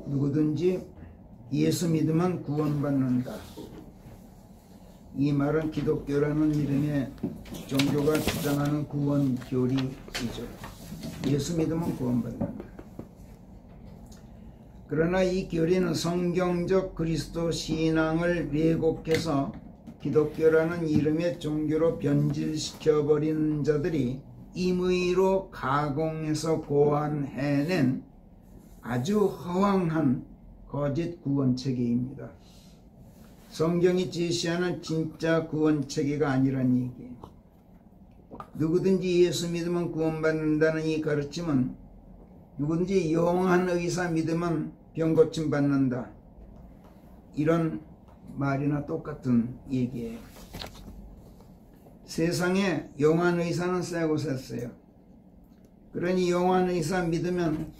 누구든지 예수 믿으면 구원받는다. 이 말은 기독교라는 이름의 종교가 주장하는 구원 교리이죠. 예수 믿으면 구원받는다. 그러나 이 교리는 성경적 그리스도 신앙을 왜곡해서 기독교라는 이름의 종교로 변질시켜버린 자들이 임의로 가공해서 고안해낸 아주 허황한 거짓 구원체계입니다. 성경이 제시하는 진짜 구원체계가 아니란 얘기예요. 누구든지 예수 믿으면 구원받는다는 이 가르침은 누구든지 영한 의사 믿으면 병고침 받는다, 이런 말이나 똑같은 얘기예요. 세상에 영한 의사는 세고 셌어요. 그러니 영한 의사 믿으면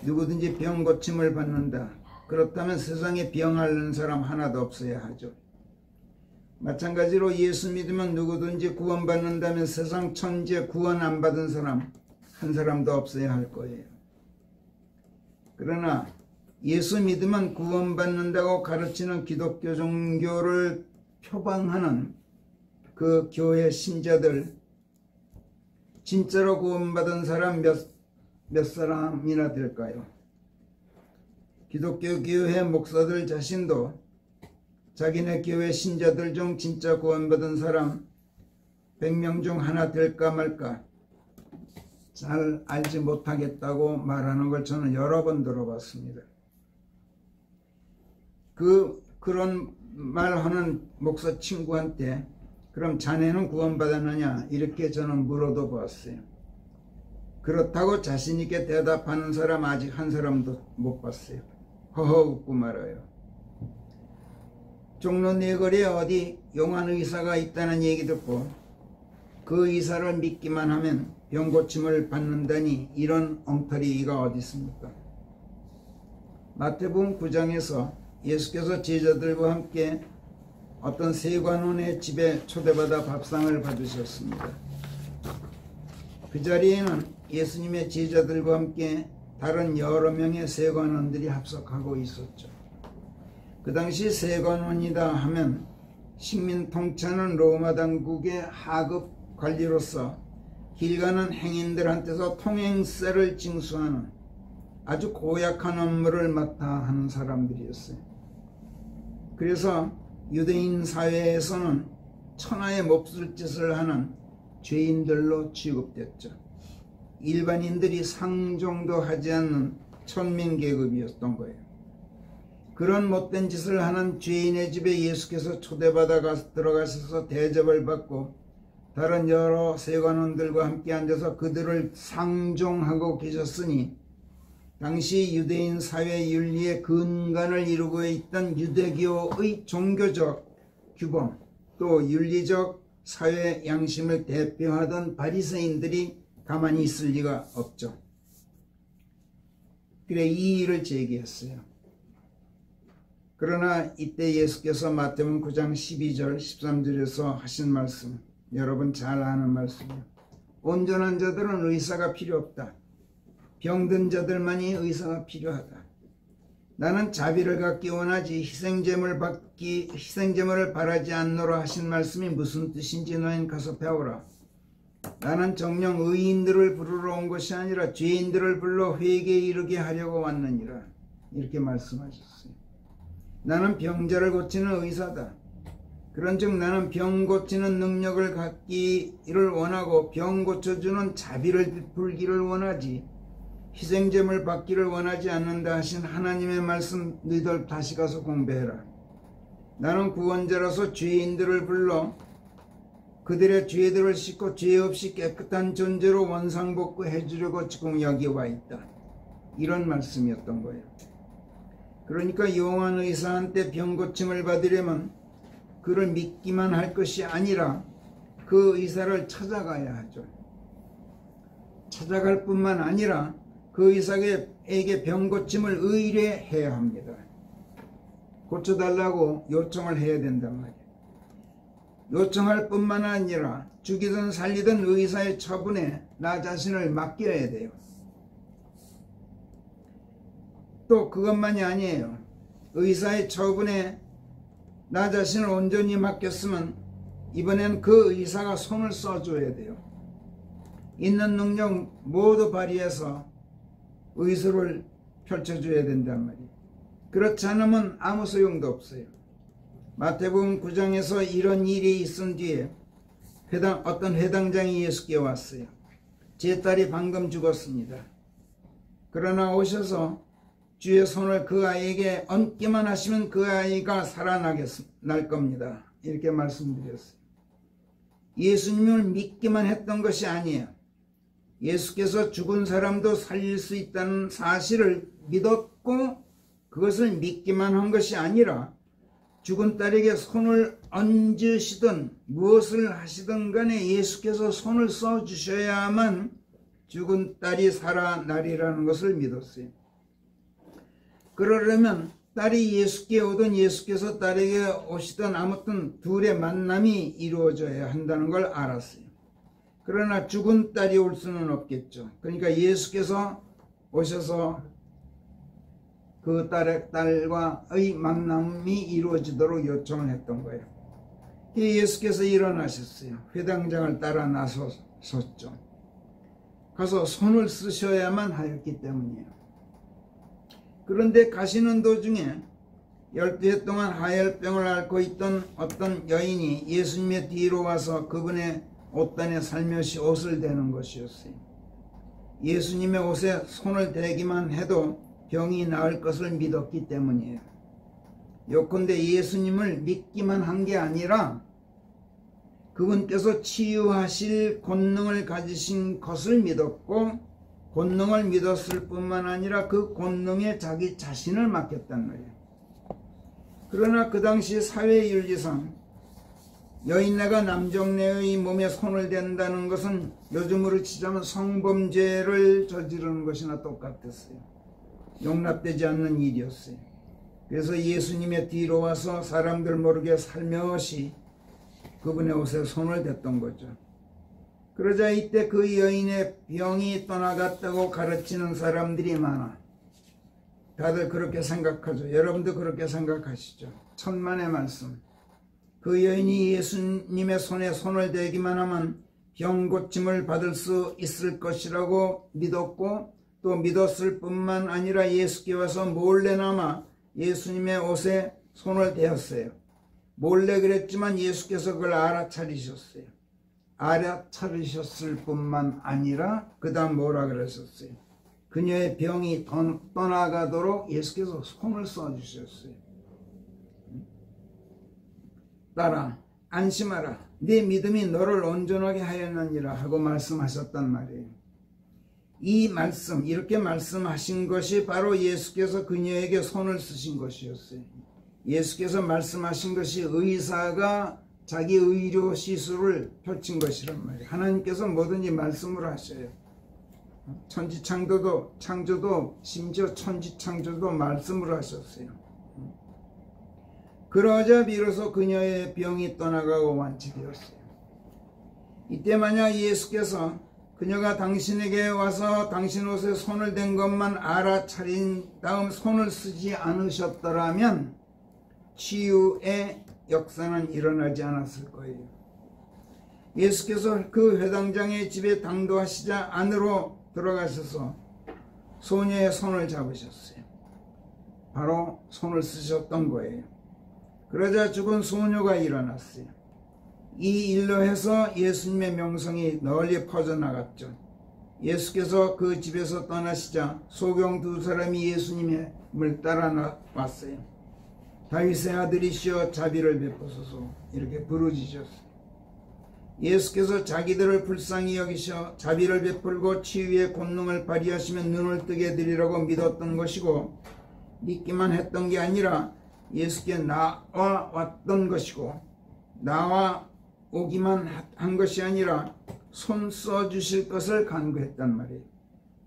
누구든지 병고침을 받는다. 그렇다면 세상에 병 앓는 사람 하나도 없어야 하죠. 마찬가지로 예수 믿으면 누구든지 구원받는다면 세상 천지에 구원 안 받은 사람 한 사람도 없어야 할 거예요. 그러나 예수 믿으면 구원받는다고 가르치는 기독교 종교를 표방하는 그 교회 신자들, 진짜로 구원받은 사람 몇 사람이나 될까요? 기독교 교회 목사들 자신도 자기네 교회 신자들 중 진짜 구원받은 사람 100명 중 하나 될까 말까 잘 알지 못하겠다고 말하는 걸 저는 여러 번 들어봤습니다. 그런 말하는 목사 친구한테 그럼 자네는 구원받았느냐 이렇게 저는 물어도 봤어요. 그렇다고 자신있게 대답하는 사람 아직 한 사람도 못 봤어요. 허허 웃고 말아요. 종로 네거리에 어디 용한 의사가 있다는 얘기 듣고 그 의사를 믿기만 하면 병고침을 받는다니 이런 엉터리가 어디 있습니까? 마태복음 9장에서 예수께서 제자들과 함께 어떤 세관원의 집에 초대받아 밥상을 받으셨습니다. 그 자리에는 예수님의 제자들과 함께 다른 여러 명의 세관원들이 합석하고 있었죠. 그 당시 세관원이다 하면 식민 통치하는 로마 당국의 하급 관리로서 길 가는 행인들한테서 통행세를 징수하는 아주 고약한 업무를 맡아 하는 사람들이었어요. 그래서 유대인 사회에서는 천하의 몹쓸 짓을 하는 죄인들로 취급됐죠. 일반인들이 상종도 하지 않는 천민계급이었던 거예요. 그런 못된 짓을 하는 죄인의 집에 예수께서 초대받아 들어가셔서 대접을 받고 다른 여러 세관원들과 함께 앉아서 그들을 상종하고 계셨으니 당시 유대인 사회 윤리의 근간을 이루고 있던 유대교의 종교적 규범 또 윤리적 사회 양심을 대표하던 바리새인들이 가만히 있을 리가 없죠. 그래 이 일을 제기했어요. 그러나 이때 예수께서 마태복음 9장 12절 13절에서 하신 말씀 여러분 잘 아는 말씀이에요. 온전한 자들은 의사가 필요 없다. 병든 자들만이 의사가 필요하다. 나는 자비를 갖기 원하지 희생제물을 바라지 않노라 하신 말씀이 무슨 뜻인지 너희는 가서 배우라. 나는 정녕 의인들을 부르러 온 것이 아니라 죄인들을 불러 회개에 이르게 하려고 왔느니라. 이렇게 말씀하셨어요. 나는 병자를 고치는 의사다. 그런즉 나는 병 고치는 능력을 갖기를 원하고 병 고쳐주는 자비를 베풀기를 원하지 희생제물 받기를 원하지 않는다 하신 하나님의 말씀 너희들 다시 가서 공부해라. 나는 구원자라서 죄인들을 불러 그들의 죄들을 씻고 죄 없이 깨끗한 존재로 원상복구해 주려고 지금 여기 와 있다. 이런 말씀이었던 거예요. 그러니까 용한 의사한테 병고침을 받으려면 그를 믿기만 할 것이 아니라 그 의사를 찾아가야 하죠. 찾아갈 뿐만 아니라 그 의사에게 병고침을 의뢰해야 합니다. 고쳐달라고 요청을 해야 된단 말이에요. 요청할 뿐만 아니라 죽이든 살리든 의사의 처분에 나 자신을 맡겨야 돼요. 또 그것만이 아니에요. 의사의 처분에 나 자신을 온전히 맡겼으면 이번엔 그 의사가 손을 써줘야 돼요. 있는 능력 모두 발휘해서 의술을 펼쳐줘야 된단 말이에요. 그렇지 않으면 아무 소용도 없어요. 마태복음 9장에서 이런 일이 있은 뒤에 어떤 회당장이 예수께 왔어요. 제 딸이 방금 죽었습니다. 그러나 오셔서 주의 손을 그 아이에게 얹기만 하시면 그 아이가 살아날 겁니다. 이렇게 말씀드렸어요. 예수님을 믿기만 했던 것이 아니에요. 예수께서 죽은 사람도 살릴 수 있다는 사실을 믿었고 그것을 믿기만 한 것이 아니라 죽은 딸에게 손을 얹으시든 무엇을 하시든 간에 예수께서 손을 써주셔야만 죽은 딸이 살아나리라는 것을 믿었어요. 그러려면 딸이 예수께 오든 예수께서 딸에게 오시든 아무튼 둘의 만남이 이루어져야 한다는 걸 알았어요. 그러나 죽은 딸이 올 수는 없겠죠. 그러니까 예수께서 오셔서 그 딸과의 만남이 이루어지도록 요청을 했던 거예요. 예수께서 일어나셨어요. 회당장을 따라 나섰죠. 가서 손을 쓰셔야만 하였기 때문이에요. 그런데 가시는 도중에 12해 동안 하혈병을 앓고 있던 어떤 여인이 예수님의 뒤로 와서 그분의 옷단에 살며시 옷을 대는 것이었어요. 예수님의 옷에 손을 대기만 해도 병이 나을 것을 믿었기 때문이에요. 요컨대 예수님을 믿기만 한 게 아니라 그분께서 치유하실 권능을 가지신 것을 믿었고 권능을 믿었을 뿐만 아니라 그 권능에 자기 자신을 맡겼단 말이에요. 그러나 그 당시 사회윤리상 여인네가 남정네의 몸에 손을 댄다는 것은 요즘으로 치자면 성범죄를 저지르는 것이나 똑같았어요. 용납되지 않는 일이었어요. 그래서 예수님의 뒤로 와서 사람들 모르게 살며시 그분의 옷에 손을 댔던 거죠. 그러자 이때 그 여인의 병이 떠나갔다고 가르치는 사람들이 많아. 다들 그렇게 생각하죠. 여러분도 그렇게 생각하시죠. 천만의 말씀. 그 여인이 예수님의 손에 손을 대기만 하면 병 고침을 받을 수 있을 것이라고 믿었고 또 믿었을 뿐만 아니라 예수께 와서 몰래나마 예수님의 옷에 손을 대었어요. 몰래 그랬지만 예수께서 그걸 알아차리셨어요. 알아차리셨을 뿐만 아니라 그 다음 뭐라 그러셨어요? 그녀의 병이 떠나가도록 예수께서 손을 써주셨어요. 딸아 안심하라, 네 믿음이 너를 온전하게 하였느니라 하고 말씀하셨단 말이에요. 이 말씀, 이렇게 말씀하신 것이 바로 예수께서 그녀에게 손을 쓰신 것이었어요. 예수께서 말씀하신 것이 의사가 자기 의료 시술을 펼친 것이란 말이에요. 하나님께서 뭐든지 말씀으로 하셔요. 창조도 심지어 천지창조도 말씀으로 하셨어요. 그러자 비로소 그녀의 병이 떠나가고 완치되었어요. 이때 만약 예수께서 그녀가 당신에게 와서 당신 옷에 손을 댄 것만 알아차린 다음 손을 쓰지 않으셨더라면 치유의 역사는 일어나지 않았을 거예요. 예수께서 그 회당장의 집에 당도하시자 안으로 들어가셔서 소녀의 손을 잡으셨어요. 바로 손을 쓰셨던 거예요. 그러자 죽은 소녀가 일어났어요. 이 일로 해서 예수님의 명성이 널리 퍼져나갔죠. 예수께서 그 집에서 떠나시자 소경 두 사람이 예수님을 따라 왔어요. 다윗의 아들이시여 자비를 베푸소서 이렇게 부르짖으셨어요. 예수께서 자기들을 불쌍히 여기셔 자비를 베풀고 치유의 권능을 발휘하시면 눈을 뜨게 해드리라고 믿었던 것이고 믿기만 했던 게 아니라 예수께 나와 왔던 것이고 나와 오기만 한 것이 아니라 손 써주실 것을 간구했단 말이에요.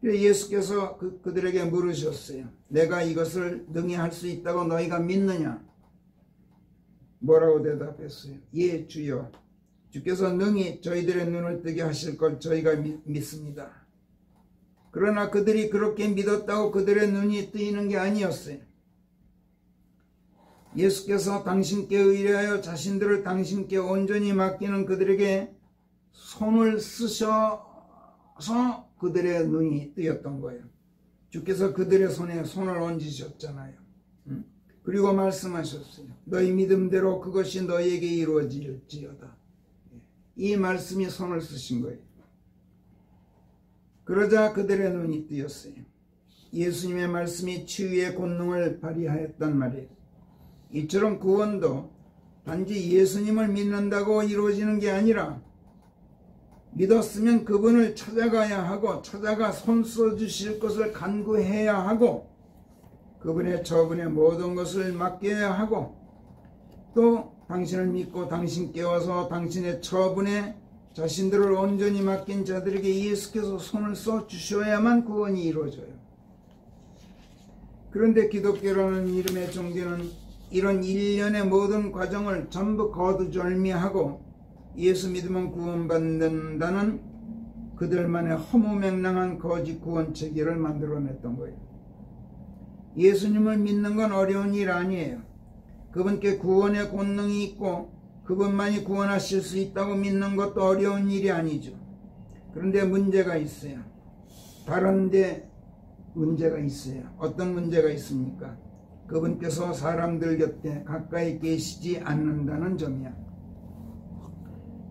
예수께서 그들에게 물으셨어요. 내가 이것을 능히 할 수 있다고 너희가 믿느냐? 뭐라고 대답했어요? 예 주여, 주께서 능히 저희들의 눈을 뜨게 하실 걸 저희가 믿습니다. 그러나 그들이 그렇게 믿었다고 그들의 눈이 뜨이는 게 아니었어요. 예수께서 당신께 의뢰하여 자신들을 당신께 온전히 맡기는 그들에게 손을 쓰셔서 그들의 눈이 뜨였던 거예요. 주께서 그들의 손에 손을 얹으셨잖아요. 그리고 말씀하셨어요. 너희 믿음대로 그것이 너희에게 이루어질지어다. 이 말씀이 손을 쓰신 거예요. 그러자 그들의 눈이 뜨였어요. 예수님의 말씀이 치유의 권능을 발휘하였단 말이에요. 이처럼 구원도 단지 예수님을 믿는다고 이루어지는 게 아니라 믿었으면 그분을 찾아가야 하고 찾아가 손 써주실 것을 간구해야 하고 그분의 저분의 모든 것을 맡겨야 하고 또 당신을 믿고 당신께 와서 당신의 처분에 자신들을 온전히 맡긴 자들에게 예수께서 손을 써주셔야만 구원이 이루어져요. 그런데 기독교라는 이름의 종교는 이런 일련의 모든 과정을 전부 거두절미하고 예수 믿으면 구원받는다는 그들만의 허무맹랑한 거짓 구원 체계를 만들어냈던 거예요. 예수님을 믿는 건 어려운 일 아니에요. 그분께 구원의 권능이 있고 그분만이 구원하실 수 있다고 믿는 것도 어려운 일이 아니죠. 그런데 문제가 있어요. 다른데 문제가 있어요. 어떤 문제가 있습니까? 그분께서 사람들 곁에 가까이 계시지 않는다는 점이야.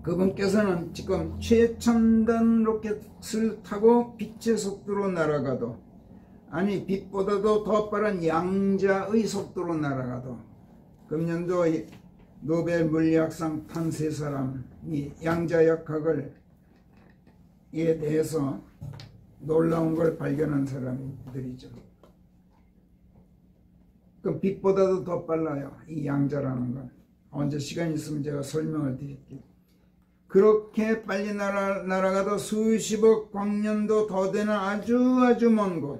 그분께서는 지금 최첨단 로켓을 타고 빛의 속도로 날아가도 아니 빛보다도 더 빠른 양자의 속도로 날아가도 금년도 노벨 물리학상 탄 세 사람이 양자역학에 대해서 놀라운 걸 발견한 사람들이죠. 그 빛보다도 더 빨라요. 이 양자라는 건. 언제 시간 있으면 제가 설명을 드릴게요. 그렇게 빨리 날아가도 수십억 광년도 더 되는 아주 먼 곳.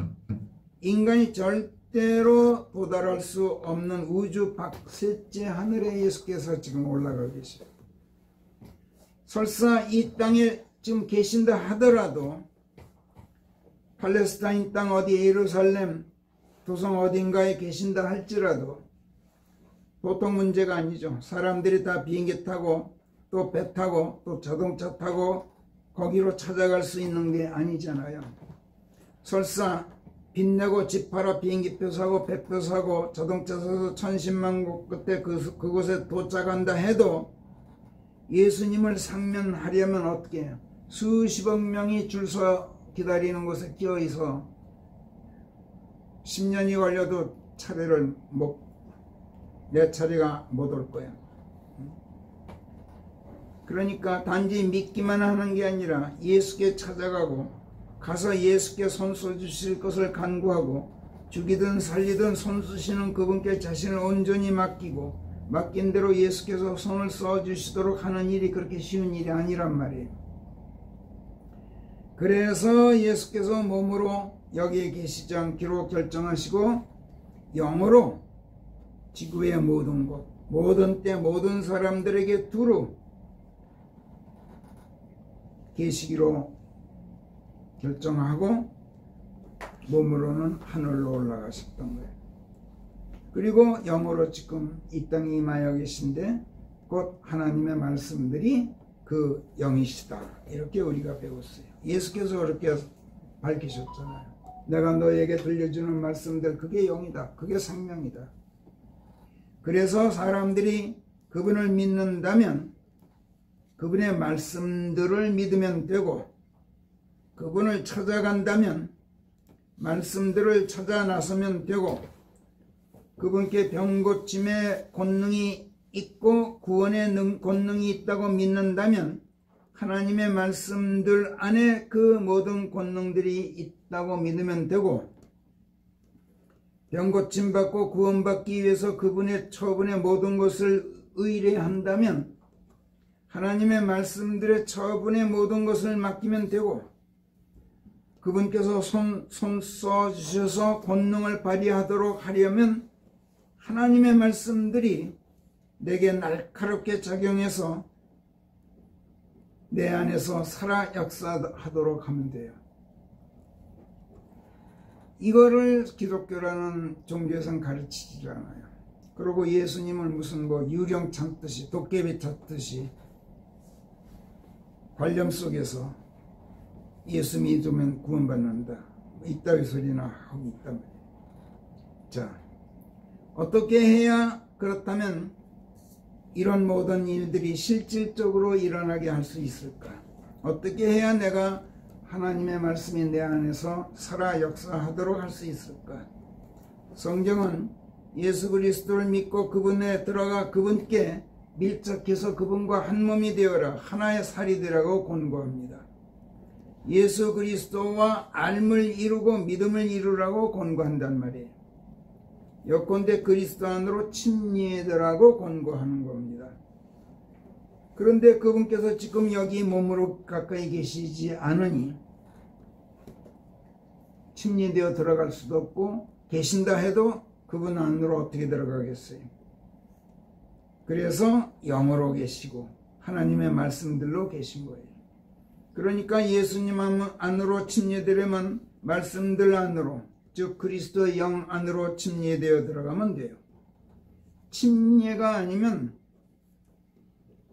인간이 절대로 도달할 수 없는 우주 박셋째 하늘에 예수께서 지금 올라가 계셔요. 설사 이 땅에 지금 계신다 하더라도 팔레스타인 땅 어디 예루살렘 도성 어딘가에 계신다 할지라도 보통 문제가 아니죠. 사람들이 다 비행기 타고 또 배 타고 또 자동차 타고 거기로 찾아갈 수 있는 게 아니잖아요. 설사 빚내고 집 팔아 비행기표 사고 배표 사고 자동차 사서 천신만 곳 끝에 그곳에 도착한다 해도 예수님을 상면하려면 어떻게 해요? 수십억 명이 줄 서 기다리는 곳에 끼어 있어 10년이 걸려도 내 차례가 못 올 거야. 그러니까 단지 믿기만 하는 게 아니라 예수께 찾아가고 가서 예수께 손 써주실 것을 간구하고 죽이든 살리든 손 쓰시는 그분께 자신을 온전히 맡기고 맡긴 대로 예수께서 손을 써주시도록 하는 일이 그렇게 쉬운 일이 아니란 말이에요. 그래서 예수께서 몸으로 여기에 계시지 않기로 결정하시고 영으로 지구의 모든 곳, 모든 때, 모든 사람들에게 두루 계시기로 결정하고 몸으로는 하늘로 올라가셨던 거예요. 그리고 영으로 지금 이 땅에 임하여 계신데 곧 하나님의 말씀들이 그 영이시다. 이렇게 우리가 배웠어요. 예수께서 그렇게 밝히셨잖아요. 내가 너에게 들려주는 말씀들 그게 영이다. 그게 생명이다. 그래서 사람들이 그분을 믿는다면 그분의 말씀들을 믿으면 되고 그분을 찾아간다면 말씀들을 찾아 나서면 되고 그분께 병고침의 권능이 있고 구원의 권능이 있다고 믿는다면 하나님의 말씀들 안에 그 모든 권능들이 있다고 믿으면 되고 병고침 받고 구원받기 위해서 그분의 처분의 모든 것을 의뢰한다면 하나님의 말씀들의 처분의 모든 것을 맡기면 되고 그분께서 손 써주셔서 권능을 발휘하도록 하려면 하나님의 말씀들이 내게 날카롭게 작용해서 내 안에서 살아 역사하도록 하면 돼요. 이거를 기독교라는 종교에서는 가르치지 않아요. 그리고 예수님을 무슨 뭐 유령 참듯이 도깨비 찾듯이 관념 속에서 예수 믿으면 구원받는다 이따위 소리나 하고 있단 말이에요. 자, 어떻게 해야 그렇다면 이런 모든 일들이 실질적으로 일어나게 할 수 있을까? 어떻게 해야 내가 하나님의 말씀이 내 안에서 살아 역사하도록 할 수 있을까? 성경은 예수 그리스도를 믿고 그분에 들어가 그분께 밀착해서 그분과 한 몸이 되어라, 하나의 살이 되라고 권고합니다. 예수 그리스도와 알을 이루고 믿음을 이루라고 권고한단 말이에요. 요컨대 그리스도 안으로 침례되라고 권고하는 겁니다. 그런데 그분께서 지금 여기 몸으로 가까이 계시지 않으니 침례되어 들어갈 수도 없고, 계신다 해도 그분 안으로 어떻게 들어가겠어요? 그래서 영으로 계시고 하나님의 말씀들로 계신 거예요. 그러니까 예수님 안으로 침례되려면 말씀들 안으로, 즉 그리스도의 영 안으로 침례되어 들어가면 돼요. 침례가 아니면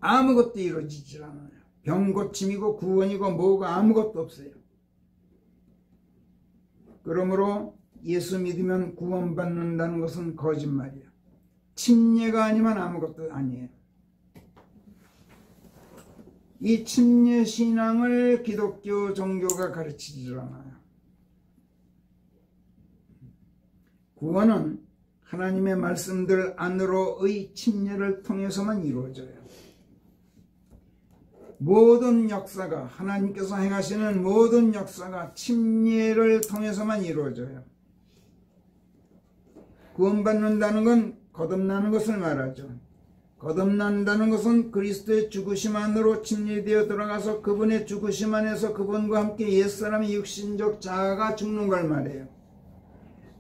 아무것도 이루어지질 않아요. 병 고침이고 구원이고 뭐가 아무것도 없어요. 그러므로 예수 믿으면 구원받는다는 것은 거짓말이에요. 침례가 아니면 아무것도 아니에요. 이 침례 신앙을 기독교 종교가 가르치질 않아요. 구원은 하나님의 말씀들 안으로의 침례를 통해서만 이루어져요. 모든 역사가, 하나님께서 행하시는 모든 역사가 침례를 통해서만 이루어져요. 구원받는다는 건 거듭나는 것을 말하죠. 거듭난다는 것은 그리스도의 죽으심 안으로 침례되어 들어가서 그분의 죽으심 안에서 그분과 함께 옛사람의 육신적 자아가 죽는 걸 말해요.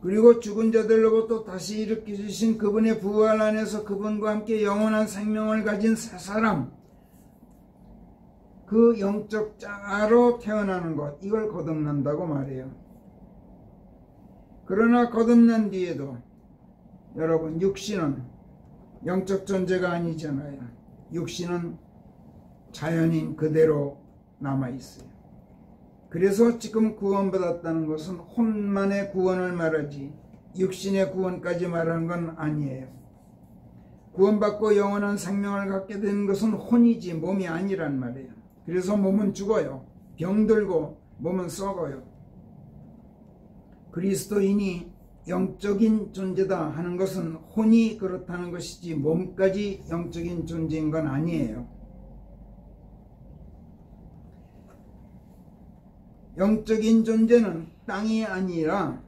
그리고 죽은 자들로부터 다시 일으키신 그분의 부활 안에서 그분과 함께 영원한 생명을 가진 새 사람, 그 영적 자아로 태어나는 것, 이걸 거듭난다고 말해요. 그러나 거듭난 뒤에도 여러분, 육신은 영적 존재가 아니잖아요. 육신은 자연인 그대로 남아있어요. 그래서 지금 구원받았다는 것은 혼만의 구원을 말하지 육신의 구원까지 말하는 건 아니에요. 구원받고 영원한 생명을 갖게 되는 것은 혼이지 몸이 아니란 말이에요. 그래서 몸은 죽어요. 병들고 몸은 썩어요. 그리스도인이 영적인 존재다 하는 것은 혼이 그렇다는 것이지 몸까지 영적인 존재인 건 아니에요. 영적인 존재는 땅이 아니라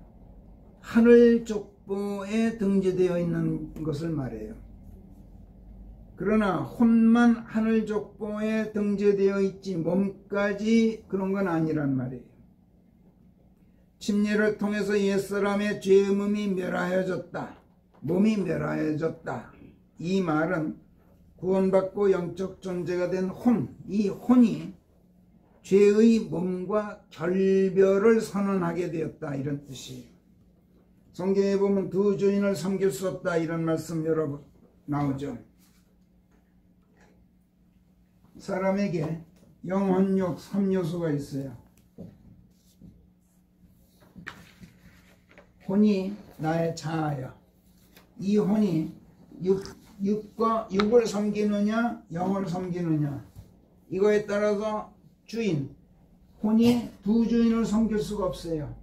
하늘 족보에 등재되어 있는 것을 말해요. 그러나 혼만 하늘 족보에 등재되어 있지 몸까지 그런 건 아니란 말이에요. 침례를 통해서 옛사람의 죄의 몸이 멸하여졌다. 몸이 멸하여졌다. 이 말은 구원받고 영적 존재가 된 혼, 이 혼이 죄의 몸과 결별을 선언하게 되었다, 이런 뜻이에요. 성경에 보면 두 주인을 섬길 수 없다, 이런 말씀 여러 번 나오죠. 사람에게 영혼육 3요소가 있어요. 혼이 나의 자아야. 이 혼이 육을 섬기느냐 영을 섬기느냐, 이거에 따라서 주인, 혼이 두 주인을 섬길 수가 없어요.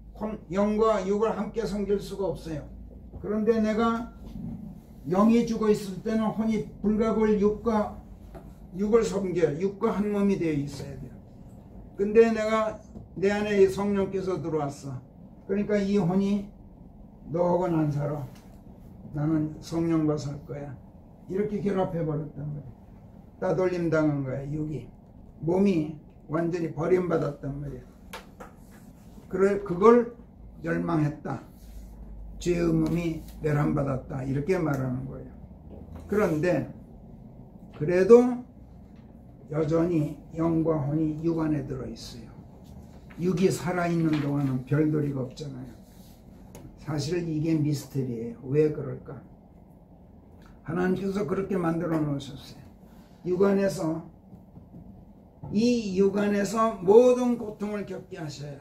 영과 육을 함께 섬길 수가 없어요. 그런데 내가 영이 죽어 있을 때는 혼이 불가불 육을 섬겨요. 육과 한 몸이 되어 있어야 돼요. 근데 내가 내 안에 성령께서 들어왔어. 그러니까 이 혼이 너하고는 안 살아. 나는 성령과 살 거야. 이렇게 결합해 버렸단 말이야. 따돌림 당한 거야. 육이, 몸이 완전히 버림받았단 말이야. 그걸 멸망했다. 죄의 몸이 멸함받았다. 이렇게 말하는 거예요. 그런데 그래도 여전히 영과 혼이 육 안에 들어있어요. 육이 살아있는 동안은 별도리가 없잖아요. 사실 이게 미스터리예요. 왜 그럴까? 하나님께서 그렇게 만들어 놓으셨어요. 이 육안에서 모든 고통을 겪게 하셔요.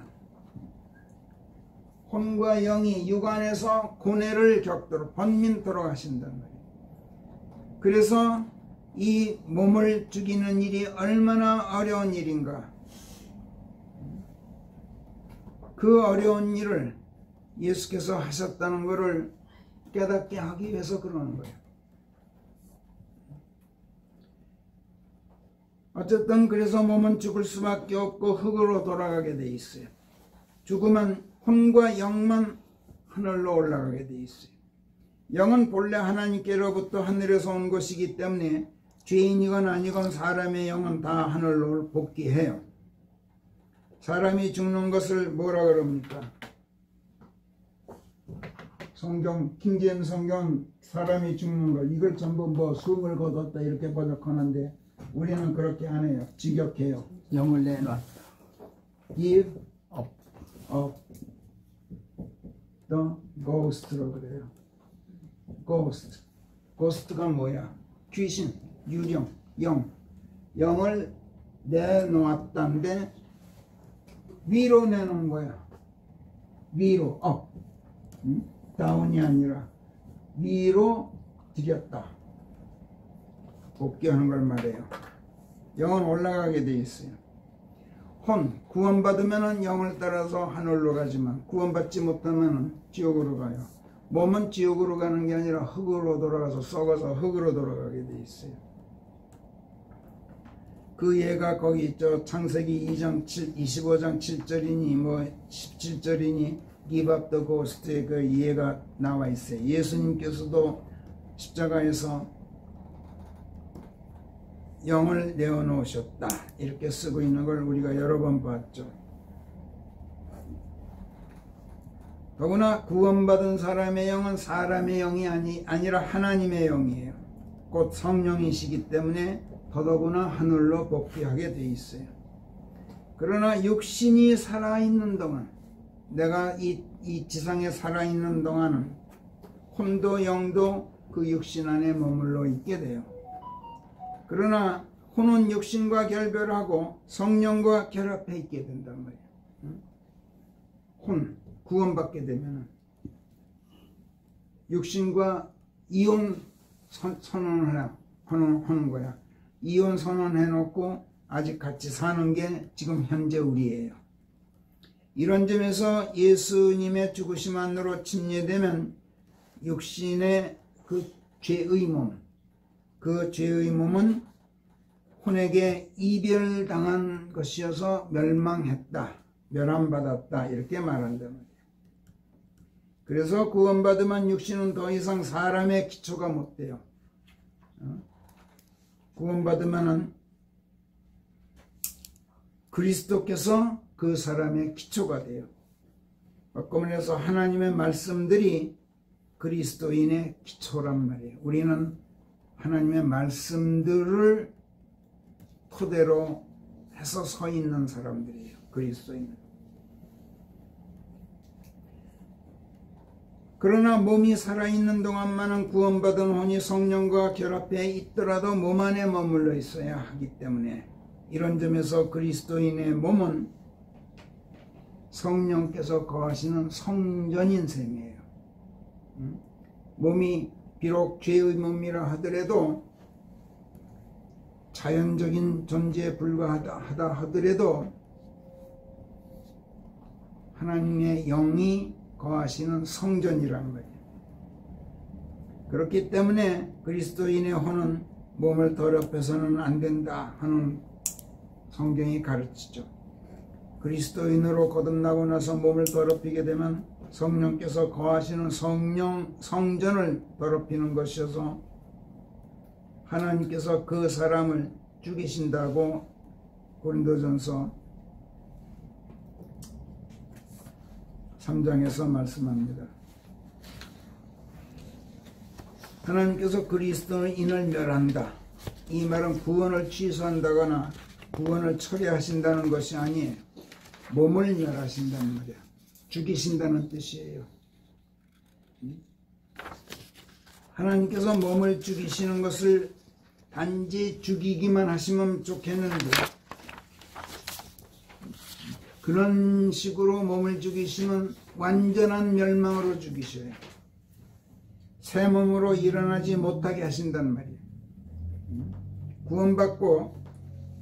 혼과 영이 육안에서 고뇌를 겪도록 번민토록 하신단 말이에요. 그래서 이 몸을 죽이는 일이 얼마나 어려운 일인가. 그 어려운 일을 예수께서 하셨다는 것을 깨닫게 하기 위해서 그러는 거예요. 어쨌든 그래서 몸은 죽을 수밖에 없고 흙으로 돌아가게 돼 있어요. 죽으면 혼과 영만 하늘로 올라가게 돼 있어요. 영은 본래 하나님께로부터 하늘에서 온 것이기 때문에 죄인이건 아니건 사람의 영은 다 하늘로 복귀해요. 사람이 죽는 것을 뭐라 그럽니까? 성경, 킹제임스 성경 사람이 죽는 걸 이걸 전부 뭐 숨을 거뒀다 이렇게 번역하는데 우리는 그렇게 안 해요. 직역해요. 영을 내놔. Give up the ghost로 그래요. ghost. ghost가 뭐야? 귀신, 유령, 영. 영을 내놓았다는데 위로 내놓은 거야. 위로, up. 다운이 아니라 위로 들였다. 복귀하는 걸 말해요. 영은 올라가게 돼 있어요. 혼, 구원받으면 영을 따라서 하늘로 가지만 구원받지 못하면 지옥으로 가요. 몸은 지옥으로 가는 게 아니라 흙으로 돌아가서 썩어서 흙으로 돌아가게 돼 있어요. 그 예가 거기 있죠. 창세기 25장 7절이니 뭐 17절이니 Give up the ghost의 그 예가 나와 있어요. 예수님께서도 십자가에서 영을 내어놓으셨다 이렇게 쓰고 있는 걸 우리가 여러 번 봤죠. 더구나 구원받은 사람의 영은 사람의 영이 아니라 하나님의 영이에요. 곧 성령이시기 때문에 더더구나 하늘로 복귀하게 돼 있어요. 그러나 육신이 살아있는 동안, 내가 이 지상에 살아있는 동안은 혼도 영도 그 육신 안에 머물러 있게 돼요. 그러나 혼은 육신과 결별하고 성령과 결합해 있게 된단 말이에요. 혼, 구원받게 되면 육신과 이혼 선언을 하는 거야. 이혼 선언해놓고 아직 같이 사는 게 지금 현재 우리예요. 이런 점에서 예수님의 죽으심 안으로 침례되면 육신의 그 죄의 몸, 그 죄의 몸은 혼에게 이별당한 것이어서 멸망했다, 멸함받았다 이렇게 말한단 말이에요. 그래서 구원받으면 육신은 더 이상 사람의 기초가 못 돼요. 구원받으면 그리스도께서 그 사람의 기초가 돼요. 바꿔서 하나님의 말씀들이 그리스도인의 기초란 말이에요. 우리는 하나님의 말씀들을 토대로 해서 서 있는 사람들이에요. 그리스도인은. 그러나 몸이 살아있는 동안만은 구원받은 혼이 성령과 결합해 있더라도 몸 안에 머물러 있어야 하기 때문에 이런 점에서 그리스도인의 몸은 성령께서 거하시는 성전인 셈이에요. 몸이 비록 죄의 몸이라 하더라도 자연적인 존재에 불과하다 하더라도 하나님의 영이 거하시는 성전이란 말이에요. 그렇기 때문에 그리스도인의 혼은 몸을 더럽혀서는 안 된다 하는 성경이 가르치죠. 그리스도인으로 거듭나고 나서 몸을 더럽히게 되면 성령께서 거하시는 성전을 더럽히는 것이어서 하나님께서 그 사람을 죽이신다고 고린도전서 3장에서 말씀합니다. 하나님께서 그리스도인을 멸한다. 이 말은 구원을 취소한다거나 구원을 처리하신다는 것이 아니에요. 몸을 멸하신다는 말이야. 죽이신다는 뜻이에요. 하나님께서 몸을 죽이시는 것을 단지 죽이기만 하시면 좋겠는데 그런 식으로 몸을 죽이시면 완전한 멸망으로 죽이셔요. 새 몸으로 일어나지 못하게 하신단 말이에요. 구원받고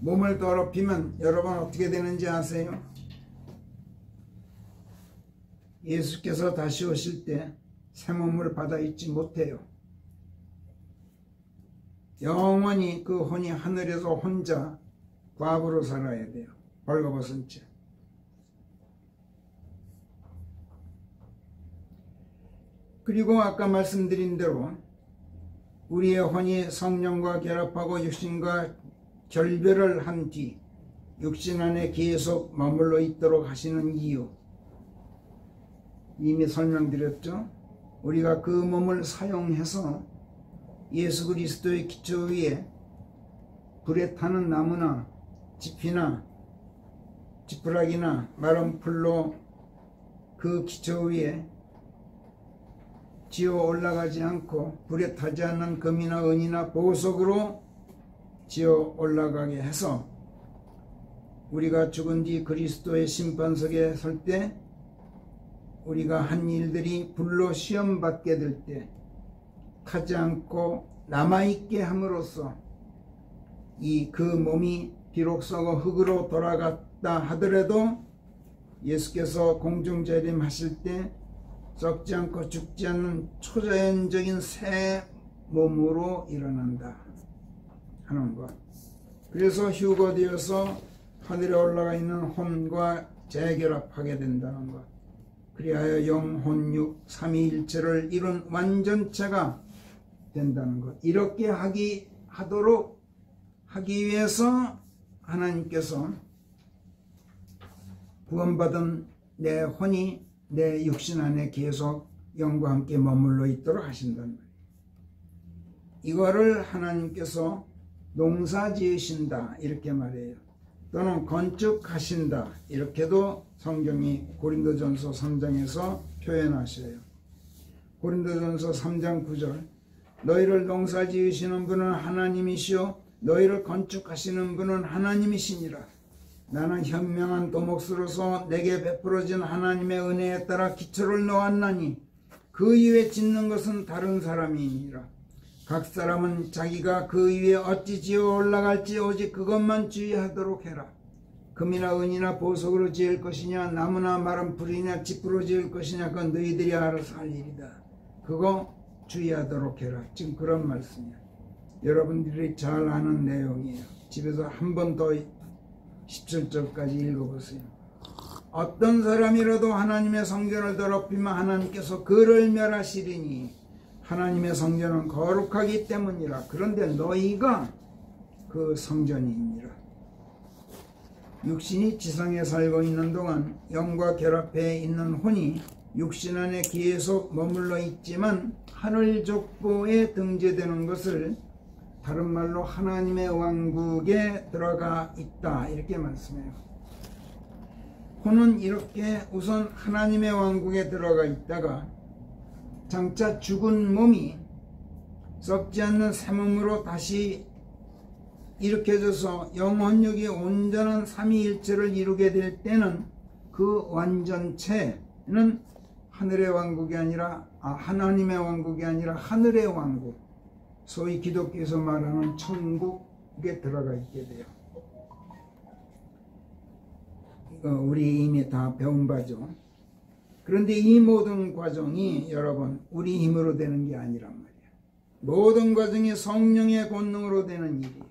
몸을 더럽히면 여러분 어떻게 되는지 아세요? 예수께서 다시 오실 때 새 몸을 받아 있지 못해요. 영원히 그 혼이 하늘에서 혼자 과부로 살아야 돼요. 벌거벗은 채. 그리고 아까 말씀드린 대로 우리의 혼이 성령과 결합하고 육신과 결별을 한 뒤 육신 안에 계속 머물러 있도록 하시는 이유 이미 설명드렸죠. 우리가 그 몸을 사용해서 예수 그리스도의 기초 위에 불에 타는 나무나 지피나 지푸라기나 마른 풀로 그 기초 위에 지어 올라가지 않고 불에 타지 않는 금이나 은이나 보석으로 지어 올라가게 해서 우리가 죽은 뒤 그리스도의 심판석에 설 때 우리가 한 일들이 불로 시험받게 될 때 타지 않고 남아있게 함으로써 그 몸이 비록 썩어 흙으로 돌아갔다 하더라도 예수께서 공중재림하실 때 썩지 않고 죽지 않는 초자연적인 새 몸으로 일어난다 하는 것. 그래서 휴거되어서 하늘에 올라가 있는 혼과 재결합하게 된다는 것. 그리하여 영혼육 삼위일체를 이룬 완전체가 된다는 것. 이렇게 하도록 하기 위해서 하나님께서 구원받은 내 혼이 내 육신 안에 계속 영과 함께 머물러 있도록 하신단 말이에요. 이거를 하나님께서 농사 지으신다 이렇게 말해요. 또는 건축하신다 이렇게도 성경이 고린도전서 3장에서 표현하셔요. 고린도전서 3장 9절 너희를 농사 지으시는 분은 하나님이시요 너희를 건축하시는 분은 하나님이시니라. 나는 현명한 도목수로서 내게 베풀어진 하나님의 은혜에 따라 기초를 놓았나니 그 위에 짓는 것은 다른 사람이니라. 각 사람은 자기가 그 위에 어찌 지어 올라갈지 오직 그것만 주의하도록 해라. 금이나 은이나 보석으로 지을 것이냐 나무나 마른 풀이냐 지푸로 지을 것이냐 그건 너희들이 알아서 할 일이다. 그거 주의하도록 해라. 지금 그런 말씀이야. 여러분들이 잘 아는 내용이에요. 집에서 한 번 더 17절까지 읽어보세요. 어떤 사람이라도 하나님의 성전을 더럽히면 하나님께서 그를 멸하시리니 하나님의 성전은 거룩하기 때문이라. 그런데 너희가 그 성전이니라. 육신이 지상에 살고 있는 동안 영과 결합해 있는 혼이 육신 안에 계속 머물러 있지만 하늘 족보에 등재되는 것을 다른 말로 하나님의 왕국에 들어가 있다 이렇게 말씀해요. 혼은 이렇게 우선 하나님의 왕국에 들어가 있다가 장차 죽은 몸이 썩지 않는 새 몸으로 다시 일으켜져서 영혼력이 온전한 삼위일체를 이루게 될 때는 그 완전체는 하늘의 왕국이 아니라 하나님의 왕국이 아니라 하늘의 왕국, 소위 기독교에서 말하는 천국에 들어가 있게 돼요. 우리 이미 다 배운 바죠. 그런데 이 모든 과정이 여러분 우리 힘으로 되는 게 아니란 말이에요. 모든 과정이 성령의 권능으로 되는 일이.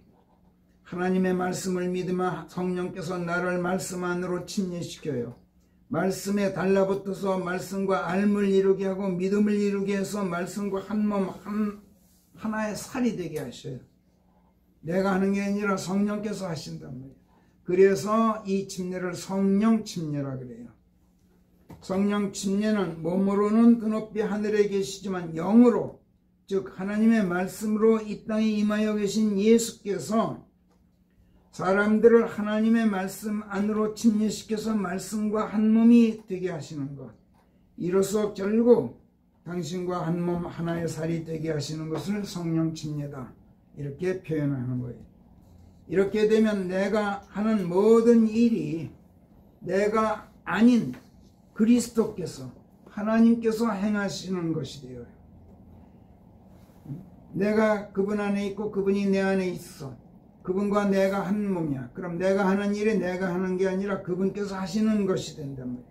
하나님의 말씀을 믿으면 성령께서 나를 말씀 안으로 침례시켜요. 말씀에 달라붙어서 말씀과 알을 이루게 하고 믿음을 이루게 해서 말씀과 한 몸 하나의 살이 되게 하셔요. 내가 하는 게 아니라 성령께서 하신단 말이에요. 그래서 이 침례를 성령 침례라 그래요. 성령 침례는 몸으로는 드높이 하늘에 계시지만 영으로, 즉 하나님의 말씀으로 이 땅에 임하여 계신 예수께서 사람들을 하나님의 말씀 안으로 침례시켜서 말씀과 한 몸이 되게 하시는 것. 이로써 결국 당신과 한 몸 하나의 살이 되게 하시는 것을 성령 침례다. 이렇게 표현하는 거예요. 이렇게 되면 내가 하는 모든 일이 내가 아닌 그리스도께서 하나님께서 행하시는 것이 되어요. 내가 그분 안에 있고 그분이 내 안에 있어. 그분과 내가 한 몸이야. 그럼 내가 하는 일이 내가 하는 게 아니라 그분께서 하시는 것이 된단 말이에요.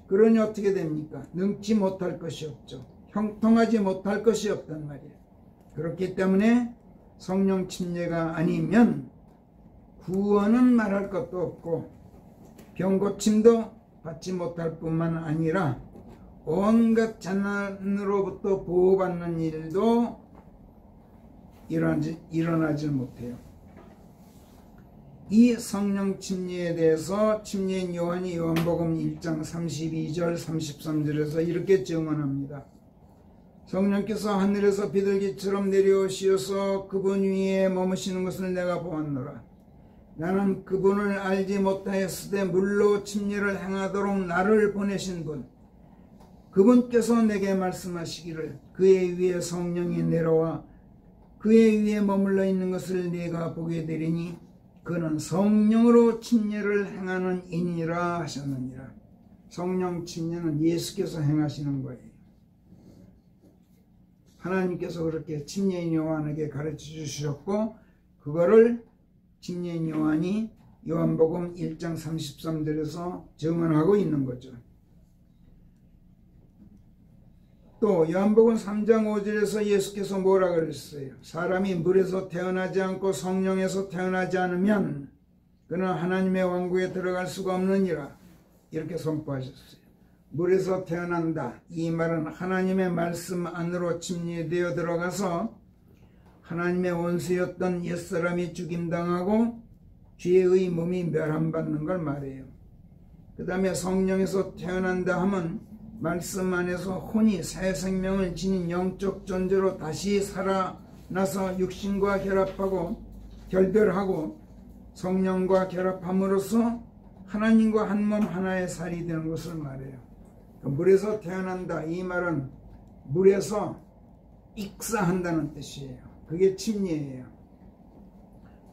그러니 어떻게 됩니까? 능치 못할 것이 없죠. 형통하지 못할 것이 없단 말이에요. 그렇기 때문에 성령 침례가 아니면 구원은 말할 것도 없고 병고침도 받지 못할 뿐만 아니라 온갖 재난으로부터 보호받는 일도 일어나지 못해요. 이 성령 침례에 대해서 침례인 요한이 요한복음 1장 32절 33절에서 이렇게 증언합니다. 성령께서 하늘에서 비둘기처럼 내려오시어서 그분 위에 머무시는 것을 내가 보았노라. 나는 그분을 알지 못하였으되 물로 침례를 행하도록 나를 보내신 분 그분께서 내게 말씀하시기를 그의 위에 성령이 내려와 그의 위에 머물러 있는 것을 네가 보게 되리니 그는 성령으로 침례를 행하는 이니라 하셨느니라. 성령 침례는 예수께서 행하시는 거예요. 하나님께서 그렇게 침례인 요한에게 가르쳐 주셨고 그거를 침례인 요한이 요한복음 1장 33절에서 증언하고 있는 거죠. 또 요한복음 3장 5절에서 예수께서 뭐라 그랬어요? 사람이 물에서 태어나지 않고 성령에서 태어나지 않으면 그는 하나님의 왕국에 들어갈 수가 없느니라. 이렇게 선포하셨어요. 물에서 태어난다. 이 말은 하나님의 말씀 안으로 침례되어 들어가서 하나님의 원수였던 옛사람이 죽임당하고 죄의 몸이 멸함받는 걸 말해요. 그 다음에 성령에서 태어난다 하면 말씀 안에서 혼이 새 생명을 지닌 영적 존재로 다시 살아나서 육신과 결합하고 결별하고 성령과 결합함으로써 하나님과 한 몸 하나의 살이 되는 것을 말해요. 물에서 태어난다. 이 말은 물에서 익사한다는 뜻이에요. 그게 침례예요.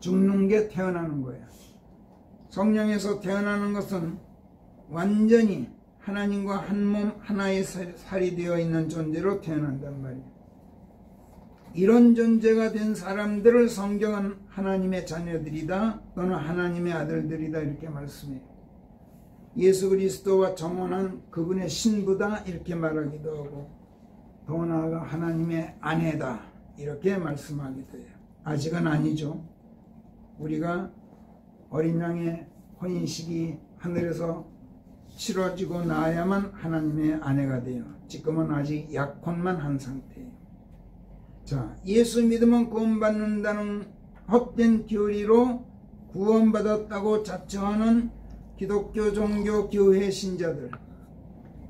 죽는 게 태어나는 거예요. 성령에서 태어나는 것은 완전히 하나님과 한 몸 하나의 살이 되어 있는 존재로 태어난단 말이에요. 이런 존재가 된 사람들을 성경은 하나님의 자녀들이다 또는 하나님의 아들들이다 이렇게 말씀해요. 예수 그리스도와 정혼한 그분의 신부다 이렇게 말하기도 하고 더 나아가 하나님의 아내다 이렇게 말씀하기도 해요. 아직은 아니죠. 우리가 어린 양의 혼인식이 하늘에서 치러지고 나야만 하나님의 아내가 돼요. 지금은 아직 약혼만 한 상태예요. 자, 예수 믿으면 구원받는다는 헛된 교리로 구원받았다고 자처하는 기독교 종교 교회 신자들,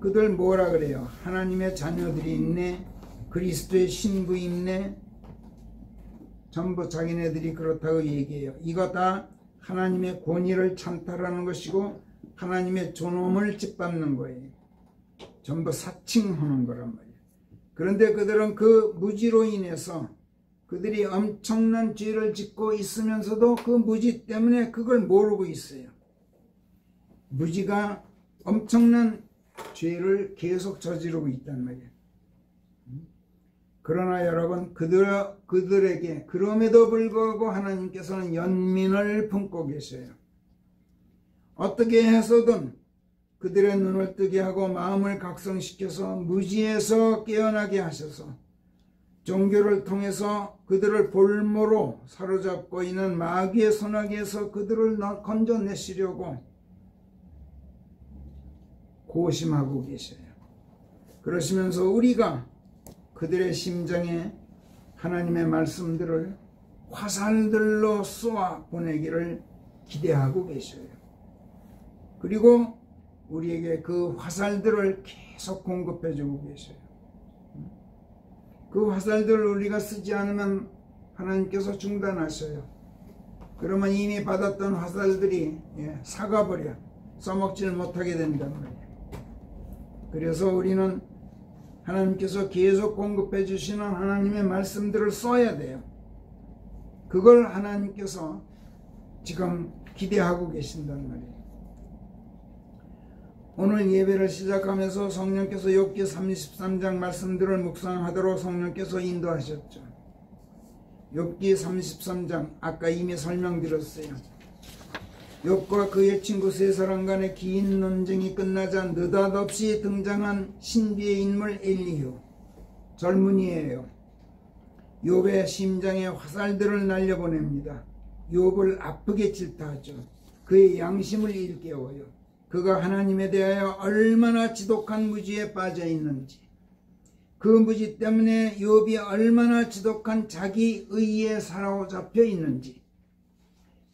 그들 뭐라 그래요? 하나님의 자녀들이 있네, 그리스도의 신부 있네, 전부 자기네들이 그렇다고 얘기해요. 이거 다 하나님의 권위를 찬탈하는 것이고 하나님의 존엄을 짓밟는 거예요. 전부 사칭하는 거란 말이에요. 그런데 그들은 그 무지로 인해서 그들이 엄청난 죄를 짓고 있으면서도 그 무지 때문에 그걸 모르고 있어요. 무지가 엄청난 죄를 계속 저지르고 있단 말이에요. 그러나 여러분, 그들에게 그럼에도 불구하고 하나님께서는 연민을 품고 계셔요. 어떻게 해서든 그들의 눈을 뜨게 하고 마음을 각성시켜서 무지에서 깨어나게 하셔서 종교를 통해서 그들을 볼모로 사로잡고 있는 마귀의 손아귀에서 그들을 건져내시려고 고심하고 계셔요. 그러시면서 우리가 그들의 심장에 하나님의 말씀들을 화살들로 쏘아 보내기를 기대하고 계셔요. 그리고 우리에게 그 화살들을 계속 공급해주고 계셔요. 그 화살들을 우리가 쓰지 않으면 하나님께서 중단하셔요. 그러면 이미 받았던 화살들이 사가버려 써먹지를 못하게 된단 말이에요. 그래서 우리는 하나님께서 계속 공급해 주시는 하나님의 말씀들을 써야 돼요. 그걸 하나님께서 지금 기대하고 계신단 말이에요. 오늘 예배를 시작하면서 성령께서 욥기 33장 말씀들을 묵상하도록 성령께서 인도하셨죠. 욥기 33장 아까 이미 설명드렸어요. 욥과 그의 친구 세 사람 간의 긴 논쟁이 끝나자 느닷없이 등장한 신비의 인물 엘리후. 젊은이에요. 욥의 심장에 화살들을 날려보냅니다. 욥을 아프게 질타하죠. 그의 양심을 일깨워요. 그가 하나님에 대하여 얼마나 지독한 무지에 빠져 있는지, 그 무지 때문에 욥이 얼마나 지독한 자기 의에 사로잡혀 있는지,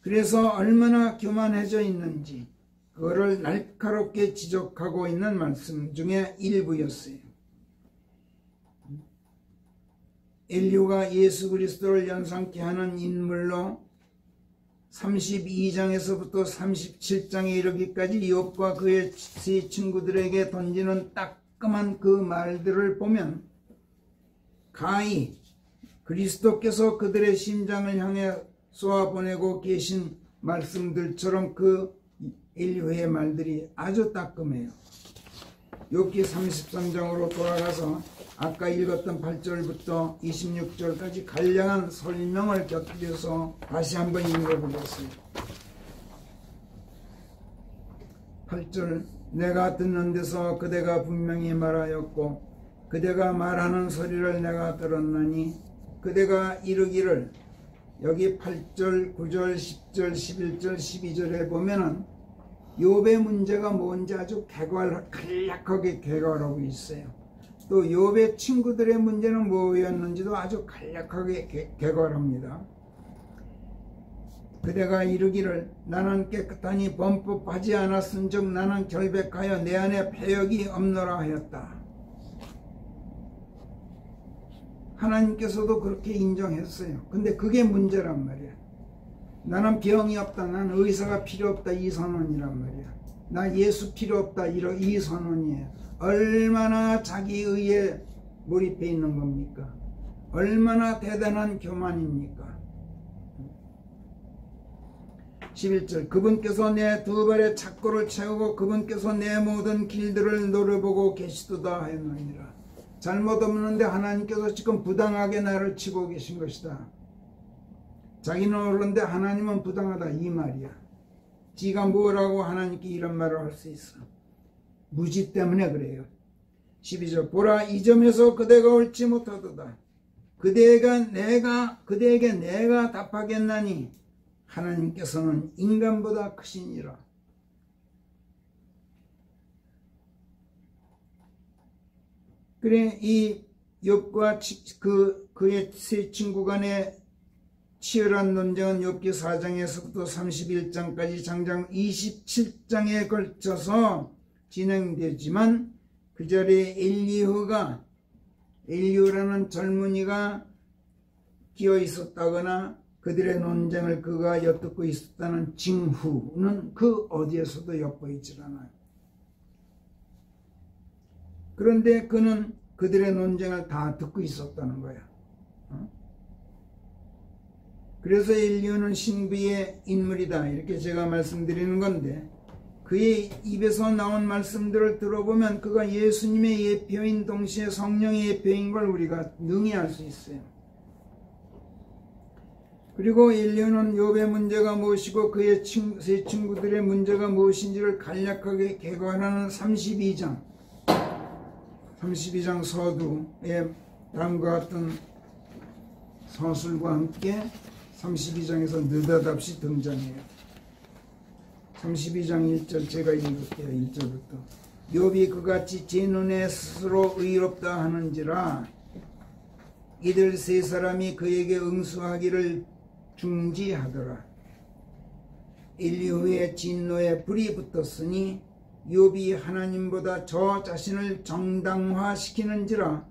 그래서 얼마나 교만해져 있는지 그거를 날카롭게 지적하고 있는 말씀 중에 일부였어요. 엘리후가 예수 그리스도를 연상케 하는 인물로 32장에서부터 37장에 이르기까지 욥과 그의 세 친구들에게 던지는 따끔한 그 말들을 보면 가히 그리스도께서 그들의 심장을 향해 쏘아보내고 계신 말씀들처럼 그 엘리후의 말들이 아주 따끔해요. 욥기 33장으로 돌아가서 아까 읽었던 8절부터 26절까지 간략한 설명을 곁들여서 다시 한번 읽어보겠습니다. 8절 내가 듣는 데서 그대가 분명히 말하였고 그대가 말하는 소리를 내가 들었나니 그대가 이르기를 여기 8절, 9절, 10절, 11절, 12절에 보면은 욥의 문제가 뭔지 아주 간략하게 개괄하고 있어요. 또 욥의 친구들의 문제는 뭐였는지도 아주 간략하게 개괄합니다. 그대가 이르기를 나는 깨끗하니 범법하지 않았은즉 나는 결백하여 내 안에 패역이 없노라 하였다. 하나님께서도 그렇게 인정했어요. 근데 그게 문제란 말이야. 나는 병이 없다. 난 의사가 필요 없다. 이 선언이란 말이야. 나 예수 필요 없다. 이 선언이에요. 얼마나 자기 의에 몰입해 있는 겁니까? 얼마나 대단한 교만입니까? 11절 그분께서 내 두 발의 착고를 채우고 그분께서 내 모든 길들을 노려보고 계시도다 하였느니라. 잘못 없는데 하나님께서 지금 부당하게 나를 치고 계신 것이다. 자기는 옳은데 하나님은 부당하다 이 말이야. 지가 뭐라고 하나님께 이런 말을 할 수 있어. 무지 때문에 그래요. 12절 보라 이 점에서 그대가 옳지 못하도다. 그대에게 내가 답하겠나니 하나님께서는 인간보다 크시니라. 그래 이 욥과 그의 세 친구 간의 치열한 논쟁은 욥기 4장에서부터 31장까지 장장 27장에 걸쳐서 진행되지만 그 자리에 엘리후라는 젊은이가 끼어 있었다거나 그들의 논쟁을 그가 엿듣고 있었다는 징후는 그 어디에서도 엿보이질 않아요. 그런데 그는 그들의 논쟁을 다 듣고 있었다는 거야. 그래서 엘리후는 신비의 인물이다 이렇게 제가 말씀드리는 건데 그의 입에서 나온 말씀들을 들어보면 그가 예수님의 예표인 동시에 성령의 예표인 걸 우리가 능히 알 수 있어요. 그리고 엘리후는 욥의 문제가 무엇이고 그의 세 친구들의 문제가 무엇인지를 간략하게 개괄하는 32장 서두에 다음과 같은 서술과 함께 32장에서 느닷없이 등장해요. 32장 1절 제가 읽을게요. 1절부터 욥이 그같이 제 눈에 스스로 의롭다 하는지라 이들 세 사람이 그에게 응수하기를 중지하더라. 엘리후의 진노에 불이 붙었으니 욥이 하나님보다 저 자신을 정당화시키는지라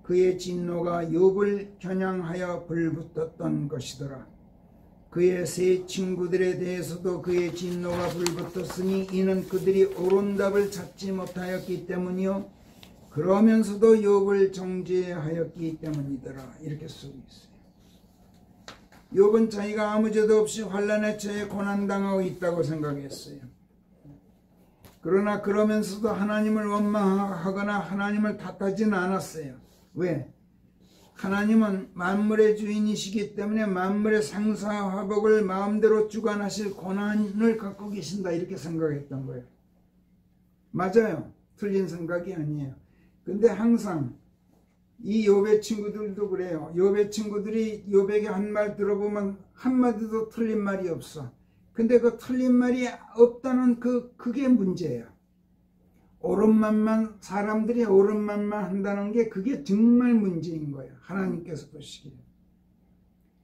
그의 진노가 욥을 겨냥하여 불붙었던 것이더라. 그의 세 친구들에 대해서도 그의 진노가 불붙었으니 이는 그들이 옳은 답을 찾지 못하였기 때문이요 그러면서도 욥을 정죄하였기 때문이더라. 이렇게 쓰고 있어요. 욥은 자기가 아무 죄도 없이 환난에 처해 고난당하고 있다고 생각했어요. 그러나 그러면서도 하나님을 원망하거나 하나님을 탓하지는 않았어요. 왜? 하나님은 만물의 주인이시기 때문에 만물의 생사화복을 마음대로 주관하실 권한을 갖고 계신다, 이렇게 생각했던 거예요. 맞아요. 틀린 생각이 아니에요. 근데 항상 이 욥의 친구들도 그래요. 욥의 친구들이 욥에게 한 말 들어보면 한마디도 틀린 말이 없어. 근데 그 틀린 말이 없다는 그게 문제예요. 옳은 말만, 사람들이 옳은 말만 한다는 게 그게 정말 문제인 거예요. 하나님께서 보시기에.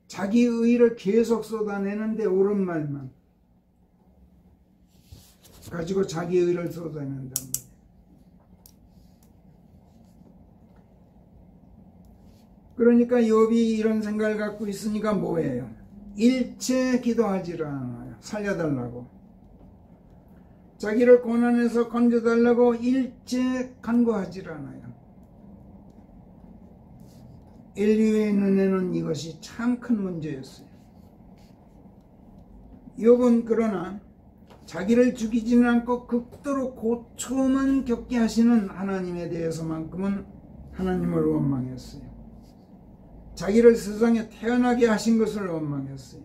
자기 의를 계속 쏟아내는데 옳은 말만 가지고 자기 의를 쏟아낸다는 거예요. 그러니까 욥이 이런 생각을 갖고 있으니까 뭐예요? 일체 기도하지를 않아요. 살려달라고. 자기를 고난에서 건져달라고 일체 간구하지를 않아요. 인류의 눈에는 이것이 참 큰 문제였어요. 욥은 그러나 자기를 죽이지는 않고 극도로 고초만 겪게 하시는 하나님에 대해서만큼은 하나님을 원망했어요. 자기를 세상에 태어나게 하신 것을 원망했어요.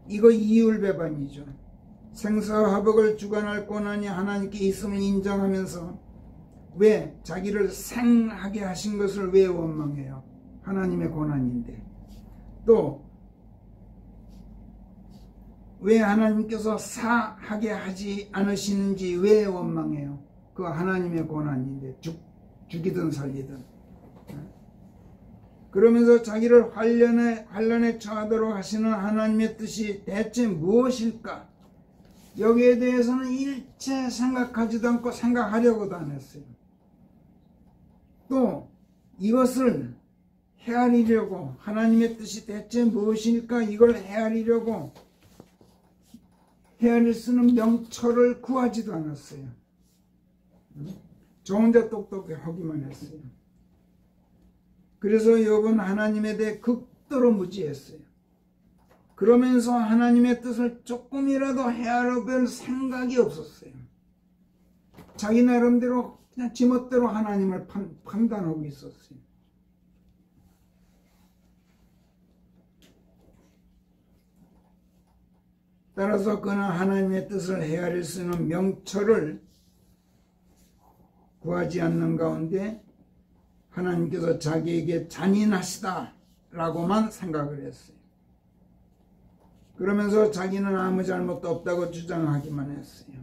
이거 이율배반이죠. 생사화복을 주관할 권한이 하나님께 있음을 인정하면서 왜 자기를 생하게 하신 것을 왜 원망해요? 하나님의 권한인데. 또 왜 하나님께서 사하게 하지 않으시는지 왜 원망해요? 그 하나님의 권한인데, 죽이든 살리든. 그러면서 자기를 환난에 처하도록 하시는 하나님의 뜻이 대체 무엇일까? 여기에 대해서는 일체 생각하지도 않고 생각하려고도 안 했어요. 또 이것을 헤아리려고, 하나님의 뜻이 대체 무엇일까, 이걸 헤아리려고 헤아릴 수 있는 명철을 구하지도 않았어요. 저 혼자 똑똑하기만 했어요. 그래서 욥은 하나님에 대해 극도로 무지했어요. 그러면서 하나님의 뜻을 조금이라도 헤아려볼 생각이 없었어요. 자기 나름대로 그냥 지멋대로 하나님을 판단하고 있었어요. 따라서 그는 하나님의 뜻을 헤아릴 수 있는 명철을 구하지 않는 가운데 하나님께서 자기에게 잔인하시다 라고만 생각을 했어요. 그러면서 자기는 아무 잘못도 없다고 주장하기만 했어요.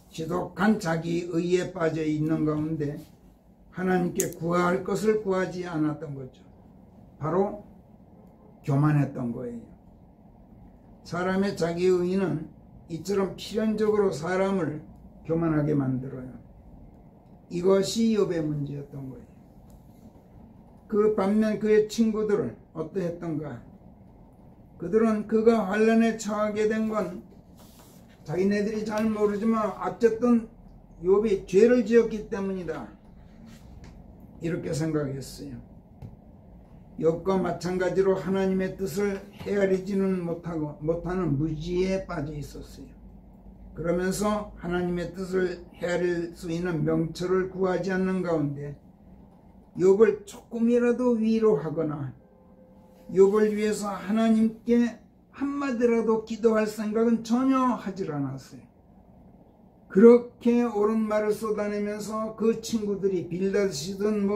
지독한 자기 의에 빠져 있는 가운데 하나님께 구할 것을 구하지 않았던 거죠. 바로 교만했던 거예요. 사람의 자기 의는 이처럼 필연적으로 사람을 교만하게 만들어요. 이것이 욥의 문제였던 거예요. 그 반면 그의 친구들은 어떠했던가? 그들은 그가 환난에 처하게 된 건 자기네들이 잘 모르지만 어쨌든 욥이 죄를 지었기 때문이다, 이렇게 생각했어요. 욥과 마찬가지로 하나님의 뜻을 헤아리지는 못하는 무지에 빠져 있었어요. 그러면서 하나님의 뜻을 헤아릴 수 있는 명철을 구하지 않는 가운데 욥을 조금이라도 위로하거나 욥을 위해서 하나님께 한마디라도 기도할 생각은 전혀 하질 않았어요. 그렇게 옳은 말을 쏟아내면서 그 친구들이 빌닷이든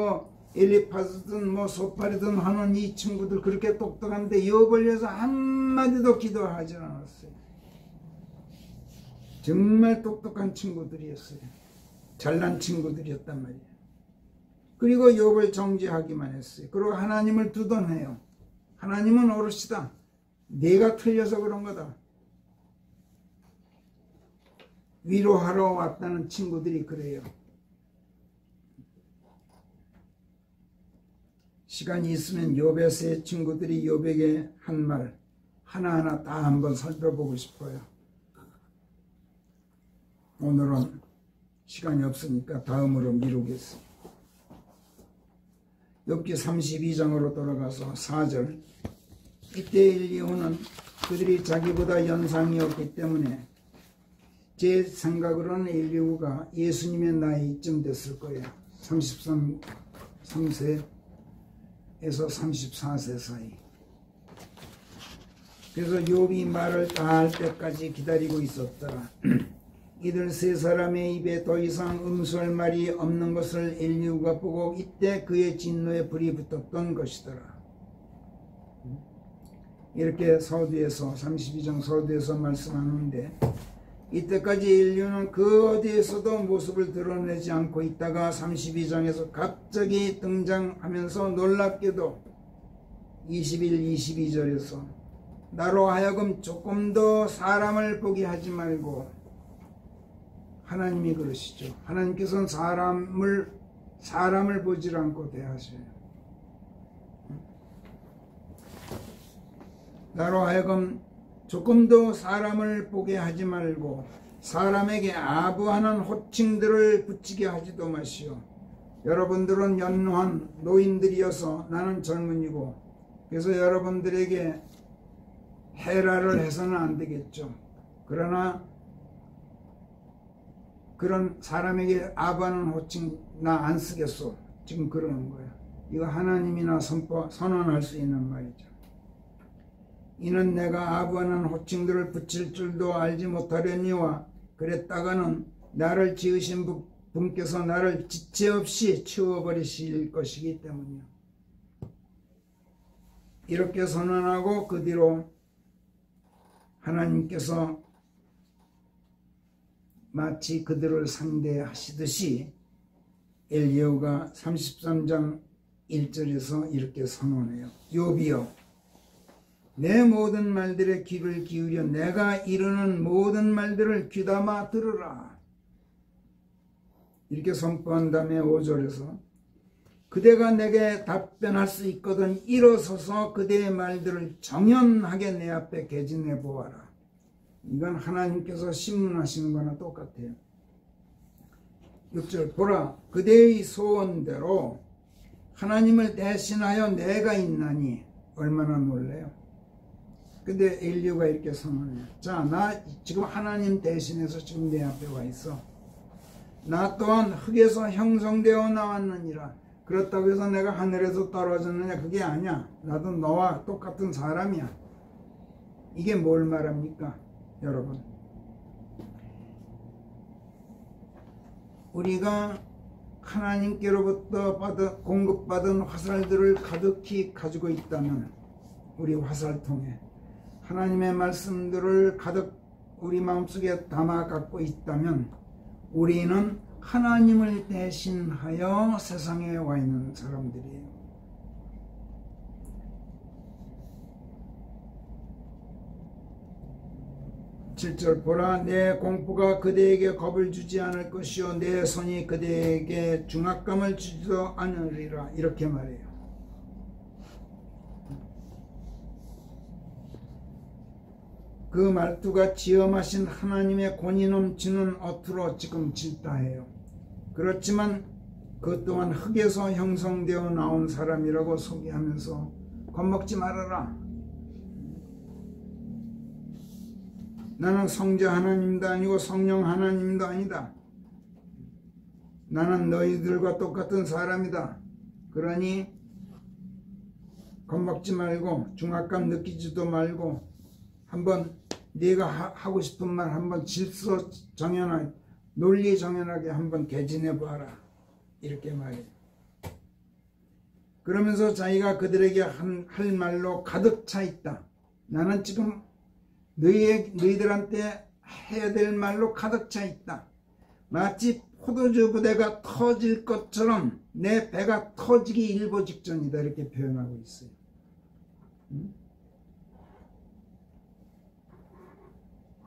엘리파즈든 소파리든 하는 이 친구들 그렇게 똑똑한데 욥을 위해서 한마디도 기도하지 않았어요. 정말 똑똑한 친구들이었어요. 잘난 친구들이었단 말이에요. 그리고 욥을 정죄하기만 했어요. 그리고 하나님을 두둔해요. 하나님은 옳으시다. 내가 틀려서 그런 거다. 위로하러 왔다는 친구들이 그래요. 시간이 있으면 욥의 세 친구들이 욥에게 한 말 하나하나 다 한번 살펴보고 싶어요. 오늘은 시간이 없으니까 다음으로 미루겠습니다. 욥기 32장으로 돌아가서 4절. 이때 엘리후는 그들이 자기보다 연상이 없기 때문에 제 생각으로는 엘리후가 예수님의 나이쯤 됐을 거예요. 33세에서 34세 사이. 그래서 욥이 말을 다 할 때까지 기다리고 있었더라. 이들 세 사람의 입에 더 이상 음수할 말이 없는 것을 엘리후가 보고 이때 그의 진노에 불이 붙었던 것이더라. 이렇게 서두에서 32장 서두에서 말씀하는데, 이때까지 엘리후는 그 어디에서도 모습을 드러내지 않고 있다가 32장에서 갑자기 등장하면서 놀랍게도 21, 22절에서 나로 하여금 조금 더 사람을 보게 하지 말고, 하나님이 그러시죠. 하나님께서는 사람을 보질 않고 대하셔요. 나로 하여금 조금 더 사람을 보게 하지 말고 사람에게 아부하는 호칭들을 붙이게 하지도 마시오. 여러분들은 연로한 노인들이어서 나는 젊은이고, 그래서 여러분들에게 해라를 해서는 안 되겠죠. 그러나 그런 사람에게 아부하는 호칭 나 안 쓰겠소. 지금 그러는 거예요. 이거 하나님이나 선언할 수 있는 말이죠. 이는 내가 아부하는 호칭들을 붙일 줄도 알지 못하려니와 그랬다가는 나를 지으신 분께서 나를 지체 없이 치워버리실 것이기 때문이요. 이렇게 선언하고 그 뒤로 하나님께서 마치 그들을 상대하시듯이 엘리야가 33장 1절에서 이렇게 선언해요. 욥이여, 내 모든 말들에 귀를 기울여 내가 이르는 모든 말들을 귀담아 들으라. 이렇게 선포한 다음에 5절에서 그대가 내게 답변할 수 있거든 일어서서 그대의 말들을 정연하게 내 앞에 개진해 보아라. 이건 하나님께서 신문하시는 거나 똑같아요. 6절 보라, 그대의 소원대로 하나님을 대신하여 내가 있나니. 얼마나 놀래요. 근데 엘리야가 이렇게 선언해요. 자, 나 지금 하나님 대신해서 지금 내 앞에 와 있어. 나 또한 흙에서 형성되어 나왔느니라. 그렇다고 해서 내가 하늘에서 떨어졌느냐? 그게 아니야. 나도 너와 똑같은 사람이야. 이게 뭘 말합니까? 여러분, 우리가 하나님께로부터 공급받은 화살들을 가득히 가지고 있다면, 우리 화살통에 하나님의 말씀들을 가득 우리 마음속에 담아 갖고 있다면 우리는 하나님을 대신하여 세상에 와 있는 사람들이에요. 7절 보라, 내 공포가 그대에게 겁을 주지 않을 것이요 내 손이 그대에게 중압감을 주지도 않으리라. 이렇게 말해요. 그 말투가 지엄하신 하나님의 권위 넘치는 어투로 지금 질타해요. 그렇지만 그 또한 흙에서 형성되어 나온 사람이라고 소개하면서 겁먹지 말아라. 나는 성자 하나님도 아니고 성령 하나님도 아니다. 나는 너희들과 똑같은 사람이다. 그러니 겁먹지 말고 중압감 느끼지도 말고 한번 네가 하고 싶은 말 한번 질서 정연하게, 논리 정연하게 한번 개진해 봐라. 이렇게 말해요. 그러면서 자기가 그들에게 할 말로 가득 차 있다. 나는 지금 너희들한테 해야 될 말로 가득 차 있다. 마치 포도주 부대가 터질 것처럼 내 배가 터지기 일보 직전이다. 이렇게 표현하고 있어요.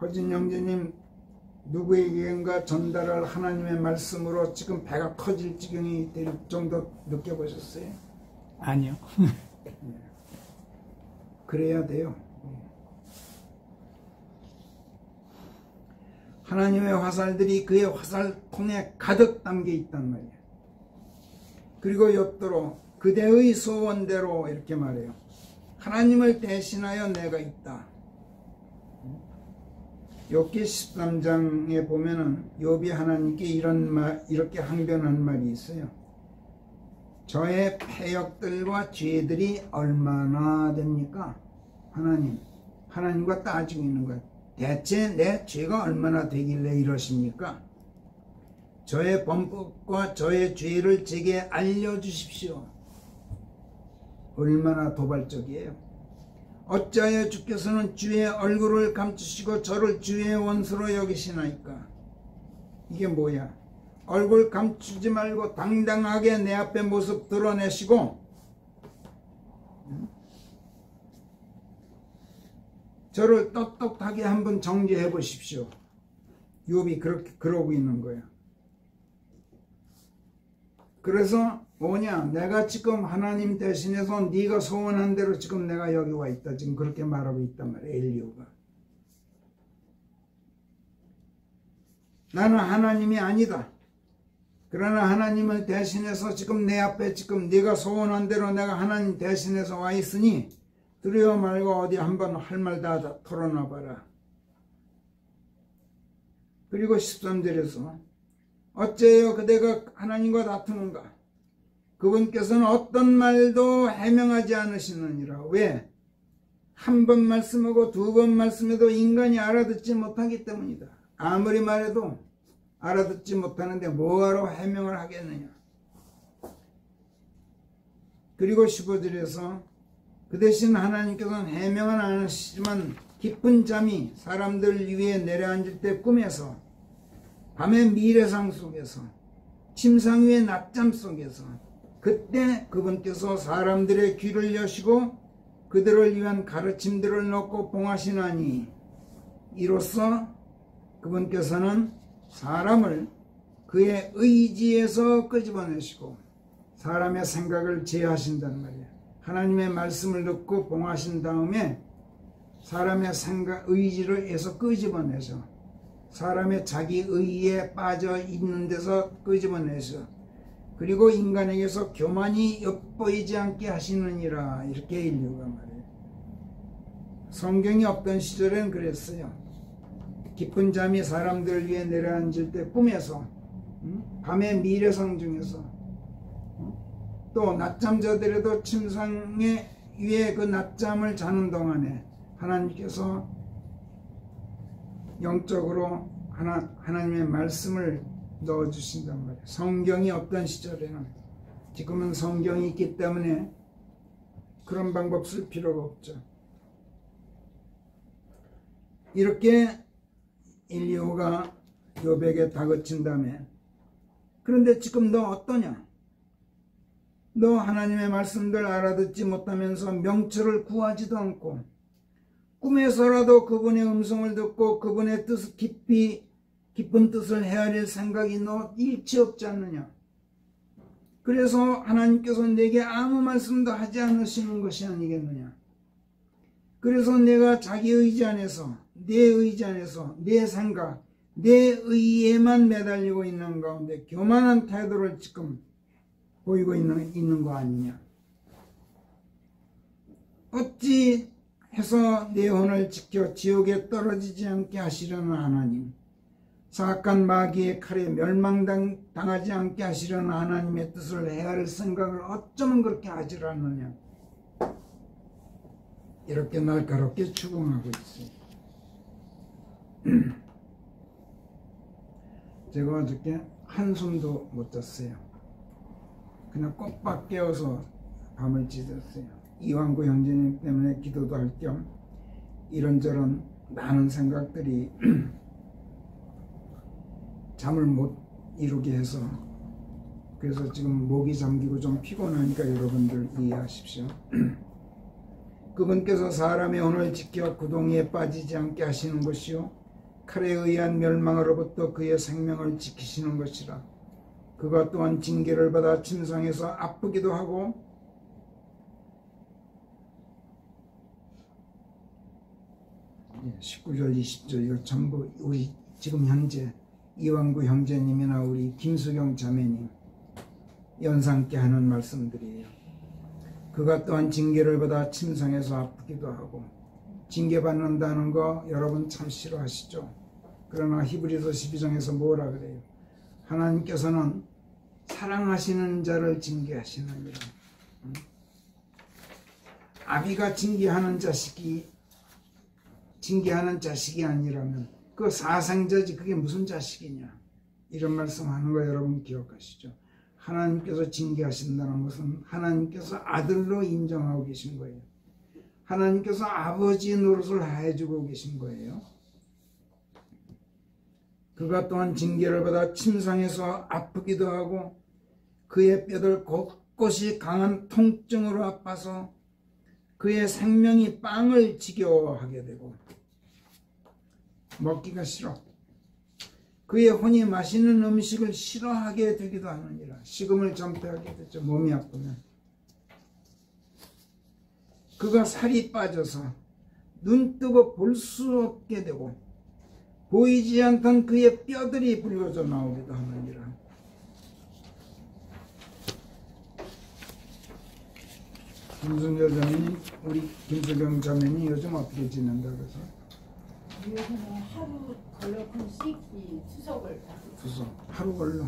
허진 형제님, 누구에게인가 전달할 하나님의 말씀으로 지금 배가 터질 지경이 될 정도 느껴보셨어요? 아니요. 그래야 돼요. 하나님의 화살들이 그의 화살통에 가득 담겨 있단 말이에요. 그리고 욥도로 그대의 소원대로 이렇게 말해요. 하나님을 대신하여 내가 있다. 욥기 13장에 보면은 욥이 하나님께 이렇게 항변한 말이 있어요. 저의 패역들과 죄들이 얼마나 됩니까? 하나님과 따지고 있는 거예요. 대체 내 죄가 얼마나 되길래 이러십니까? 저의 범법과 저의 죄를 제게 알려주십시오. 얼마나 도발적이에요. 어찌하여 주께서는 주의 얼굴을 감추시고 저를 주의 원수로 여기시나이까? 이게 뭐야? 얼굴 감추지 말고 당당하게 내 앞에 모습 드러내시고 저를 떳떳하게 한번 정죄해 보십시오. 욥이 그렇게 그러고 있는 거야. 그래서 뭐냐? 내가 지금 하나님 대신해서 네가 소원한 대로 지금 내가 여기 와 있다. 지금 그렇게 말하고 있단 말이야. 엘리야가. 나는 하나님이 아니다. 그러나 하나님을 대신해서 지금 내 앞에 지금 네가 소원한 대로 내가 하나님 대신해서 와 있으니 두려워 말고 어디 한번 할 말 다 털어놔 봐라. 그리고 13절에서 어째요 그대가 하나님과 다투는가? 그분께서는 어떤 말도 해명하지 않으시느니라. 왜? 한 번 말씀하고 두 번 말씀해도 인간이 알아듣지 못하기 때문이다. 아무리 말해도 알아듣지 못하는데 뭐하러 해명을 하겠느냐. 그리고 15절에서 그 대신 하나님께서는 해명은 안 하시지만 깊은 잠이 사람들 위에 내려앉을 때 꿈에서 밤의 미래상 속에서 침상 위의 낮잠 속에서 그때 그분께서 사람들의 귀를 여시고 그들을 위한 가르침들을 넣고 봉하시나니 이로써 그분께서는 사람을 그의 의지에서 끄집어내시고 사람의 생각을 제어하신단 말이에요. 하나님의 말씀을 듣고 봉하신 다음에 사람의 생각, 의지를 해서 끄집어내서 사람의 자기 의에 빠져 있는 데서 끄집어내서 그리고 인간에게서 교만이 엿보이지 않게 하시느니라. 이렇게 인류가 말해요. 성경이 없던 시절엔 그랬어요. 깊은 잠이 사람들을 위해 내려앉을 때 꿈에서 밤의 미래성 중에서 또 낮잠 자더라도 침상에 위에 그 낮잠을 자는 동안에 하나님께서 영적으로 하나님의 말씀을 넣어주신단 말이에요. 성경이 없던 시절에는. 지금은 성경이 있기 때문에 그런 방법 쓸 필요가 없죠. 이렇게 엘리야가 욥에게 다그친 다음에 그런데 지금 너 어떠냐? 너 하나님의 말씀들 알아듣지 못하면서 명철을 구하지도 않고 꿈에서라도 그분의 음성을 듣고 그분의 뜻 깊은 뜻을 헤아릴 생각이 너 일치 없지 않느냐? 그래서 하나님께서 내게 아무 말씀도 하지 않으시는 것이 아니겠느냐? 그래서 내가 자기 의지 안에서 내 의지 안에서 내 생각 내 의에만 매달리고 있는 가운데 교만한 태도를 지금 보이고 있는 거 아니냐? 어찌 해서 내 혼을 지켜 지옥에 떨어지지 않게 하시려는 하나님, 사악한 마귀의 칼에 멸망당하지 않게 하시려는 하나님의 뜻을 헤아릴 생각을 어쩌면 그렇게 하질 않느냐? 이렇게 날카롭게 추궁하고 있어요. 제가 어저께 한숨도 못 잤어요. 그냥 꼬박 깨어서 밤을 지샜어요. 이완구 형제님 때문에 기도도 할 겸 이런저런 많은 생각들이 잠을 못 이루게 해서 그래서 지금 목이 잠기고 좀 피곤하니까 여러분들 이해하십시오. 그분께서 사람의 혼을 지켜 구덩이에 빠지지 않게 하시는 것이요 칼에 의한 멸망으로부터 그의 생명을 지키시는 것이라. 그가 또한 징계를 받아 침상에서 아프기도 하고 19절 20절 이거 전부 우리 지금 현재 이완구 형제님이나 우리 김수경 자매님 연상케 하는 말씀들이에요. 그가 또한 징계를 받아 침상에서 아프기도 하고. 징계받는다는 거 여러분 참 싫어하시죠? 그러나 히브리서 12장에서 뭐라 그래요? 하나님께서는 사랑하시는 자를 징계하시느니라. 아비가 징계하는 자식이 아니라면 그 사생자지 그게 무슨 자식이냐, 이런 말씀하는 거 여러분 기억하시죠? 하나님께서 징계하신다는 것은 하나님께서 아들로 인정하고 계신 거예요. 하나님께서 아버지 노릇을 해주고 계신 거예요. 그가 또한 징계를 받아 침상에서 아프기도 하고 그의 뼈들 곳곳이 강한 통증으로 아파서 그의 생명이 빵을 지겨워하게 되고 먹기가 싫어. 그의 혼이 맛있는 음식을 싫어하게 되기도 하느니라. 식음을 전폐하게 되죠. 몸이 아프면. 그가 살이 빠져서 눈뜨고 볼 수 없게 되고 보이지 않던 그의 뼈들이 붉어져 나오기도 하느니라. 김순재 자매님, 우리 김수경 자매님 요즘 어떻게 지낸다 그래서? 요즘은 하루 걸러큰 씻기 수석을 수석 하루 걸러.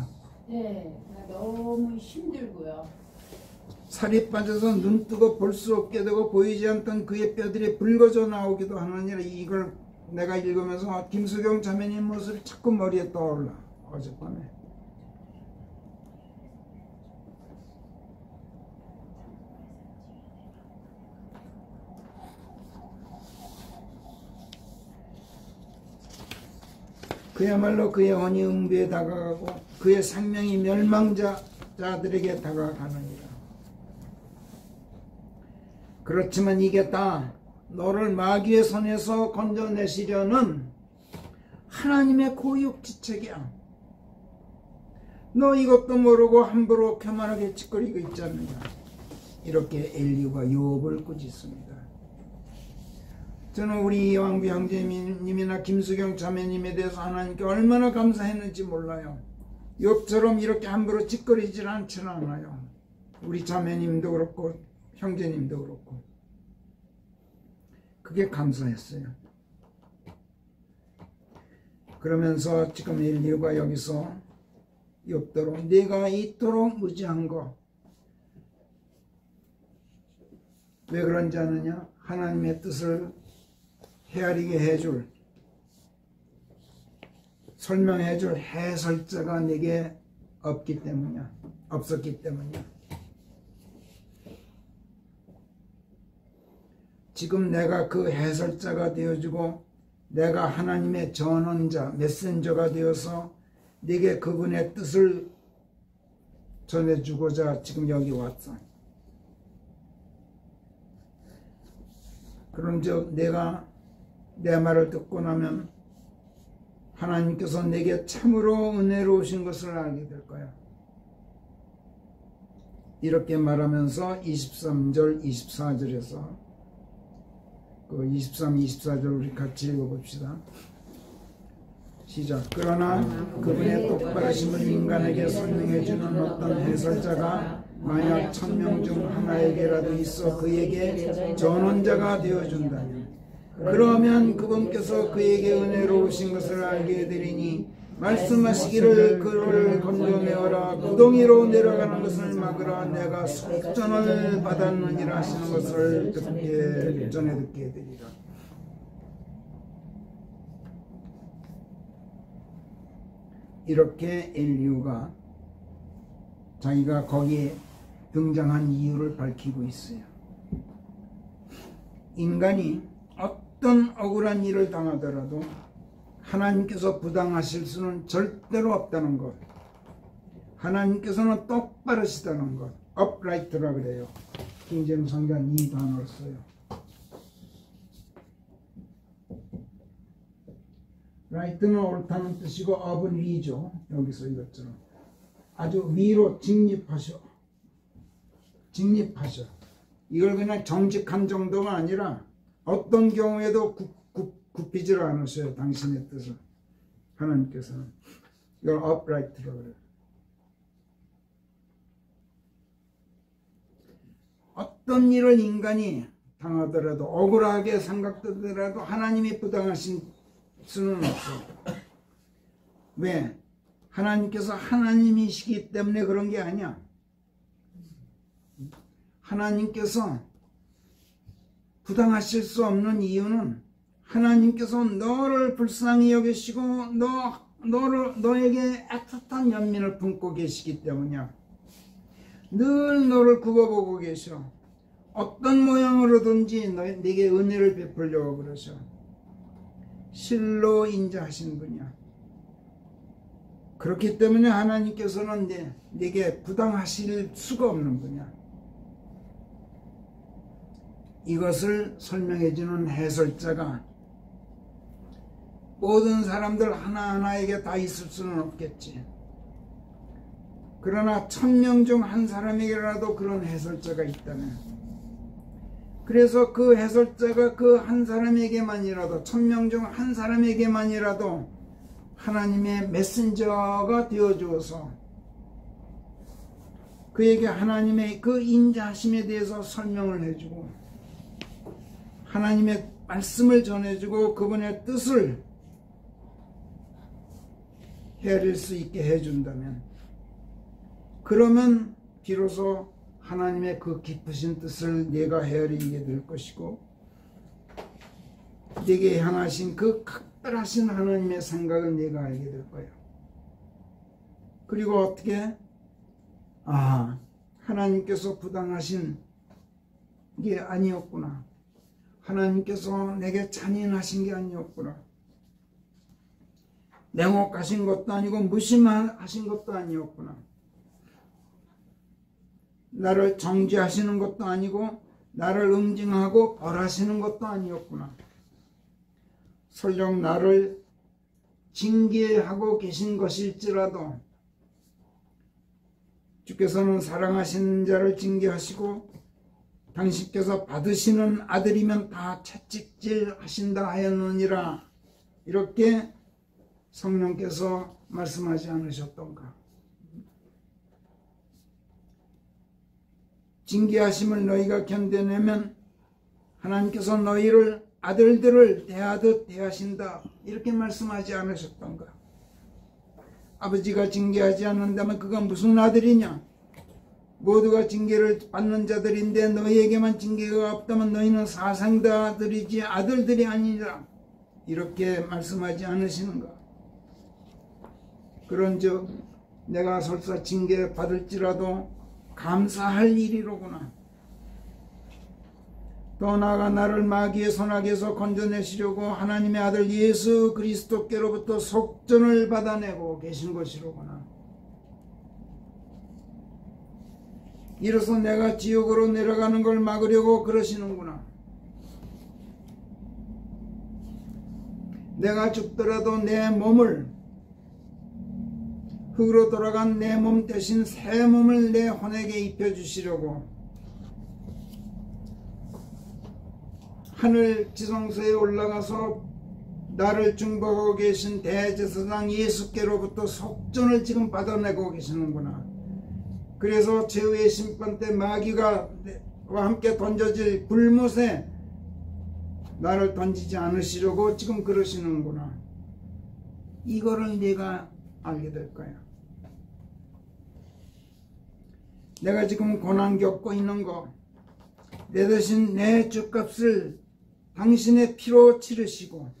네, 너무 힘들고요. 살이 빠져서 눈뜨고 볼 수 없게 되고 보이지 않던 그의 뼈들이 붉어져 나오기도 하느니라. 이걸 내가 읽으면서 김수경 자매님 모습이 자꾸 머리에 떠올라. 어젯밤에. 그야말로 그의 혼이 음부에 다가가고 그의 생명이 멸망자들에게 다가가느니라. 그렇지만 이게 다 너를 마귀의 손에서 건져내시려는 하나님의 고육지책이야. 너 이것도 모르고 함부로 교만하게 짓거리고 있지 않느냐. 이렇게 엘리후가 욥을 꾸짖습니다. 저는 우리 이왕비 형제님이나 김수경 자매님에 대해서 하나님께 얼마나 감사했는지 몰라요. 욥처럼 이렇게 함부로 짓거리질 않지는 않아요. 우리 자매님도 그렇고 형제님도 그렇고. 그게 감사했어요. 그러면서 지금 엘리후가 여기서 욥더러 네가 이토록 무지한 거 왜 그런지 아느냐? 하나님의 뜻을 헤아리게 해줄, 설명해줄 해설자가 내게 없었기 때문이야. 지금 내가 그 해설자가 되어주고 내가 하나님의 전원자, 메신저가 되어서 네게 그분의 뜻을 전해주고자 지금 여기 왔어. 그런즉 내가 내 말을 듣고 나면 하나님께서 내게 참으로 은혜로우신 것을 알게 될 거야. 이렇게 말하면서 23절, 24절에서 그 23, 24절 우리 같이 읽어봅시다. 시작. 그러나 그분의 똑바르심을 인간에게 설명해주는 어떤 해설자가 만약 1000명 중 하나에게라도 있어 그에게 전원자가 되어준다면 그러면 그분께서 그에게 은혜로우신 것을 알게 되리니 말씀하시기를 그를 건져내어라 구덩이로 내려가는 것을 막으라 내가 속전을 받았느니라 하시는 것을 전해 듣게 되리라. 이렇게 엘리후가 자기가 거기에 등장한 이유를 밝히고 있어요. 인간이 어떤 억울한 일을 당하더라도 하나님께서 부당하실 수는 절대로 없다는 것. 하나님께서는 똑바르시다는 것. upright라 그래요. 킹제임스 성경 이 단어를 써요. right는 옳다는 뜻이고 up은 위죠. 여기서 이것처럼 아주 위로 직립하셔. 이걸 그냥 정직한 정도가 아니라 어떤 경우에도 굽히지를 않으셔요. 당신의 뜻을. 하나님께서는 이걸 upright라고 그래요. 어떤 일을 인간이 당하더라도 억울하게 생각되더라도 하나님이 부당하신 수는 없어. 왜? 하나님께서 하나님이시기 때문에 그런 게 아니야. 하나님께서 부당하실 수 없는 이유는 하나님께서 너를 불쌍히 여기시고 너에게 애틋한 연민을 품고 계시기 때문이야. 늘 너를 굽어보고 계셔. 어떤 모양으로든지 네게 은혜를 베풀려고 그러셔. 실로 인자하신 분이야. 그렇기 때문에 하나님께서는 네게 부당하실 수가 없는 분이야. 이것을 설명해주는 해설자가 모든 사람들 하나하나에게 다 있을 수는 없겠지. 그러나 1000명 중 한 사람에게라도 그런 해설자가 있다면, 그래서 그 해설자가 그 한 사람에게만이라도, 1000명 중 한 사람에게만이라도 하나님의 메신저가 되어주어서 그에게 하나님의 그 인자하심에 대해서 설명을 해주고 하나님의 말씀을 전해주고 그분의 뜻을 헤아릴 수 있게 해준다면, 그러면 비로소 하나님의 그 깊으신 뜻을 내가 헤아리게 될 것이고, 내게 향하신 그 각별하신 하나님의 생각을 내가 알게 될 거야. 그리고 어떻게? 하나님께서 부당하신 게 아니었구나. 하나님께서 내게 잔인하신 게 아니었구나. 냉혹하신 것도 아니고 무심하신 것도 아니었구나. 나를 정죄하시는 것도 아니고 나를 응징하고 벌하시는 것도 아니었구나. 설령 나를 징계하고 계신 것일지라도 주께서는 사랑하시는 자를 징계하시고 당신께서 받으시는 아들이면 다 채찍질 하신다 하였느니라. 이렇게 성령께서 말씀하지 않으셨던가? 징계하심을 너희가 견뎌내면 하나님께서 너희를 아들들을 대하듯 대하신다. 이렇게 말씀하지 않으셨던가? 아버지가 징계하지 않는다면 그가 무슨 아들이냐? 모두가 징계를 받는 자들인데 너희에게만 징계가 없다면 너희는 사생자들이지 아들들이 아니라. 이렇게 말씀하지 않으시는가? 그런즉 내가 설사 징계 받을지라도 감사할 일이로구나. 더 나아가 나를 마귀의 손아귀에서 건져내시려고 하나님의 아들 예수 그리스도께로부터 속전을 받아내고 계신 것이로구나. 이로써 내가 지옥으로 내려가는 걸 막으려고 그러시는구나. 내가 죽더라도 내 몸을, 흙으로 돌아간 내 몸 대신 새 몸을 내 혼에게 입혀주시려고 하늘 지성소에 올라가서 나를 중보하고 계신 대제사장 예수께로부터 속전을 지금 받아내고 계시는구나. 그래서 최후의 심판 때 마귀가 함께 던져질 불못에 나를 던지지 않으시려고 지금 그러시는구나. 이거를 내가 알게 될 거야. 내가 지금 고난 겪고 있는 거, 내 대신 내 죗값을 당신의 피로 치르시고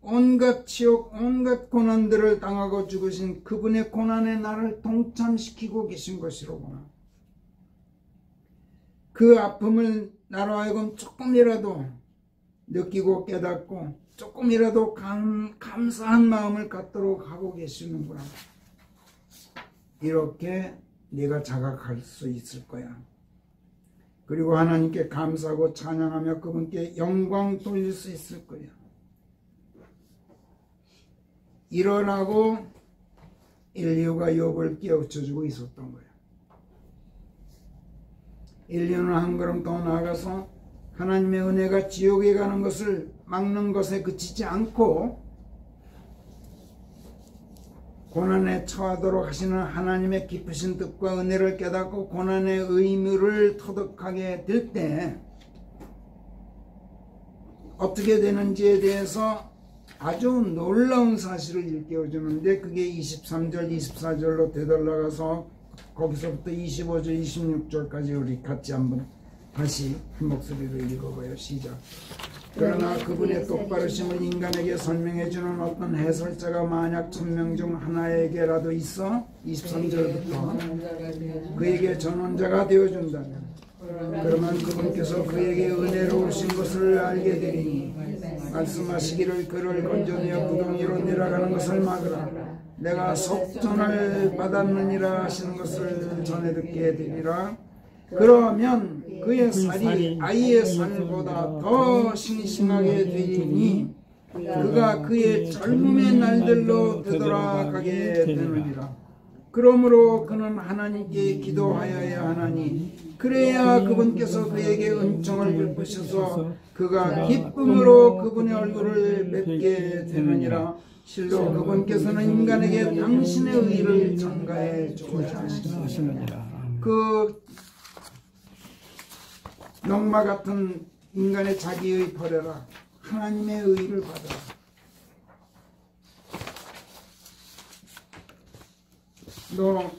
온갖 치욕, 온갖 고난들을 당하고 죽으신 그분의 고난에 나를 동참시키고 계신 것이로구나. 그 아픔을 나로 하여금 조금이라도 느끼고 깨닫고 조금이라도 감사한 마음을 갖도록 하고 계시는구나. 이렇게 네가 자각할 수 있을 거야. 그리고 하나님께 감사하고 찬양하며 그분께 영광 돌릴 수 있을 거야. 이러라고 인류가 욥을 깨우쳐주고 있었던 거야. 인류는 한 걸음 더 나아가서 하나님의 은혜가 지옥에 가는 것을 막는 것에 그치지 않고 고난에 처하도록 하시는 하나님의 깊으신 뜻과 은혜를 깨닫고 고난의 의무를 터득하게 될 때 어떻게 되는지에 대해서 아주 놀라운 사실을 일깨워주는데, 그게 23절 24절로 되돌아가서 거기서부터 25절 26절까지 우리 같이 한번 다시 한 목소리로 읽어봐요. 시작. 그러나 그분의 똑바르심을 인간에게 설명해주는 어떤 해설자가 만약 1000명 중 하나에게라도 있어 23절부터 그에게 전원자가 되어준다면, 그러면 그분께서 그에게 은혜로우신 것을 알게 되리니 말씀하시기를 그를 건져내어 구덩이로 내려가는 것을 막으라. 내가 속전을 받았느니라 하시는 것을 전해 듣게 되리라. 그러면 그의 살이 아이의 살보다 더 싱싱하게 되리니 그가 그의 젊음의 날들로 되돌아가게 되느니라. 그러므로 그는 하나님께 기도하여야 하나니 그래야 그분께서 그에게 은총을 베푸셔서 그가 기쁨으로 그분의 얼굴을 뵙게 되느니라. 실로 그분께서는 인간에게 당신의 의를 전가해 주고자 하시느니라. 그 농마 같은 인간의 자기의 버려라. 하나님의 의를 받아라. 너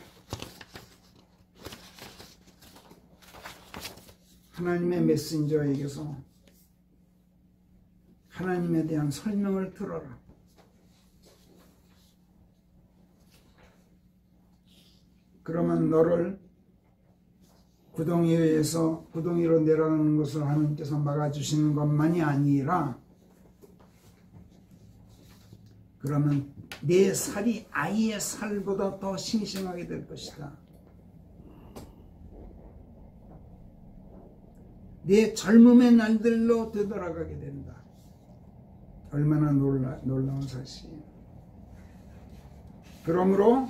하나님의 메신저에게서 하나님에 대한 설명을 들어라. 그러면 너를 구덩이에서 구덩이로 내려가는 것을 하나님께서 막아주시는 것만이 아니라, 그러면 내 살이 아이의 살보다 더 싱싱하게 될 것이다. 내 젊음의 날들로 되돌아가게 된다. 얼마나 놀라운 사실이에요. 그러므로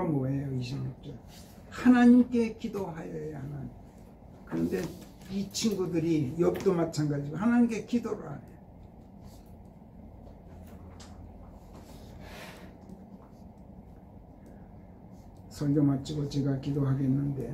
뭐예요? 26절. 하나님께 기도하여야 하나님. 그런데 이 친구들이 욥도 마찬가지고 하나님께 기도를 안 해요. 설교 마치고 제가 기도하겠는데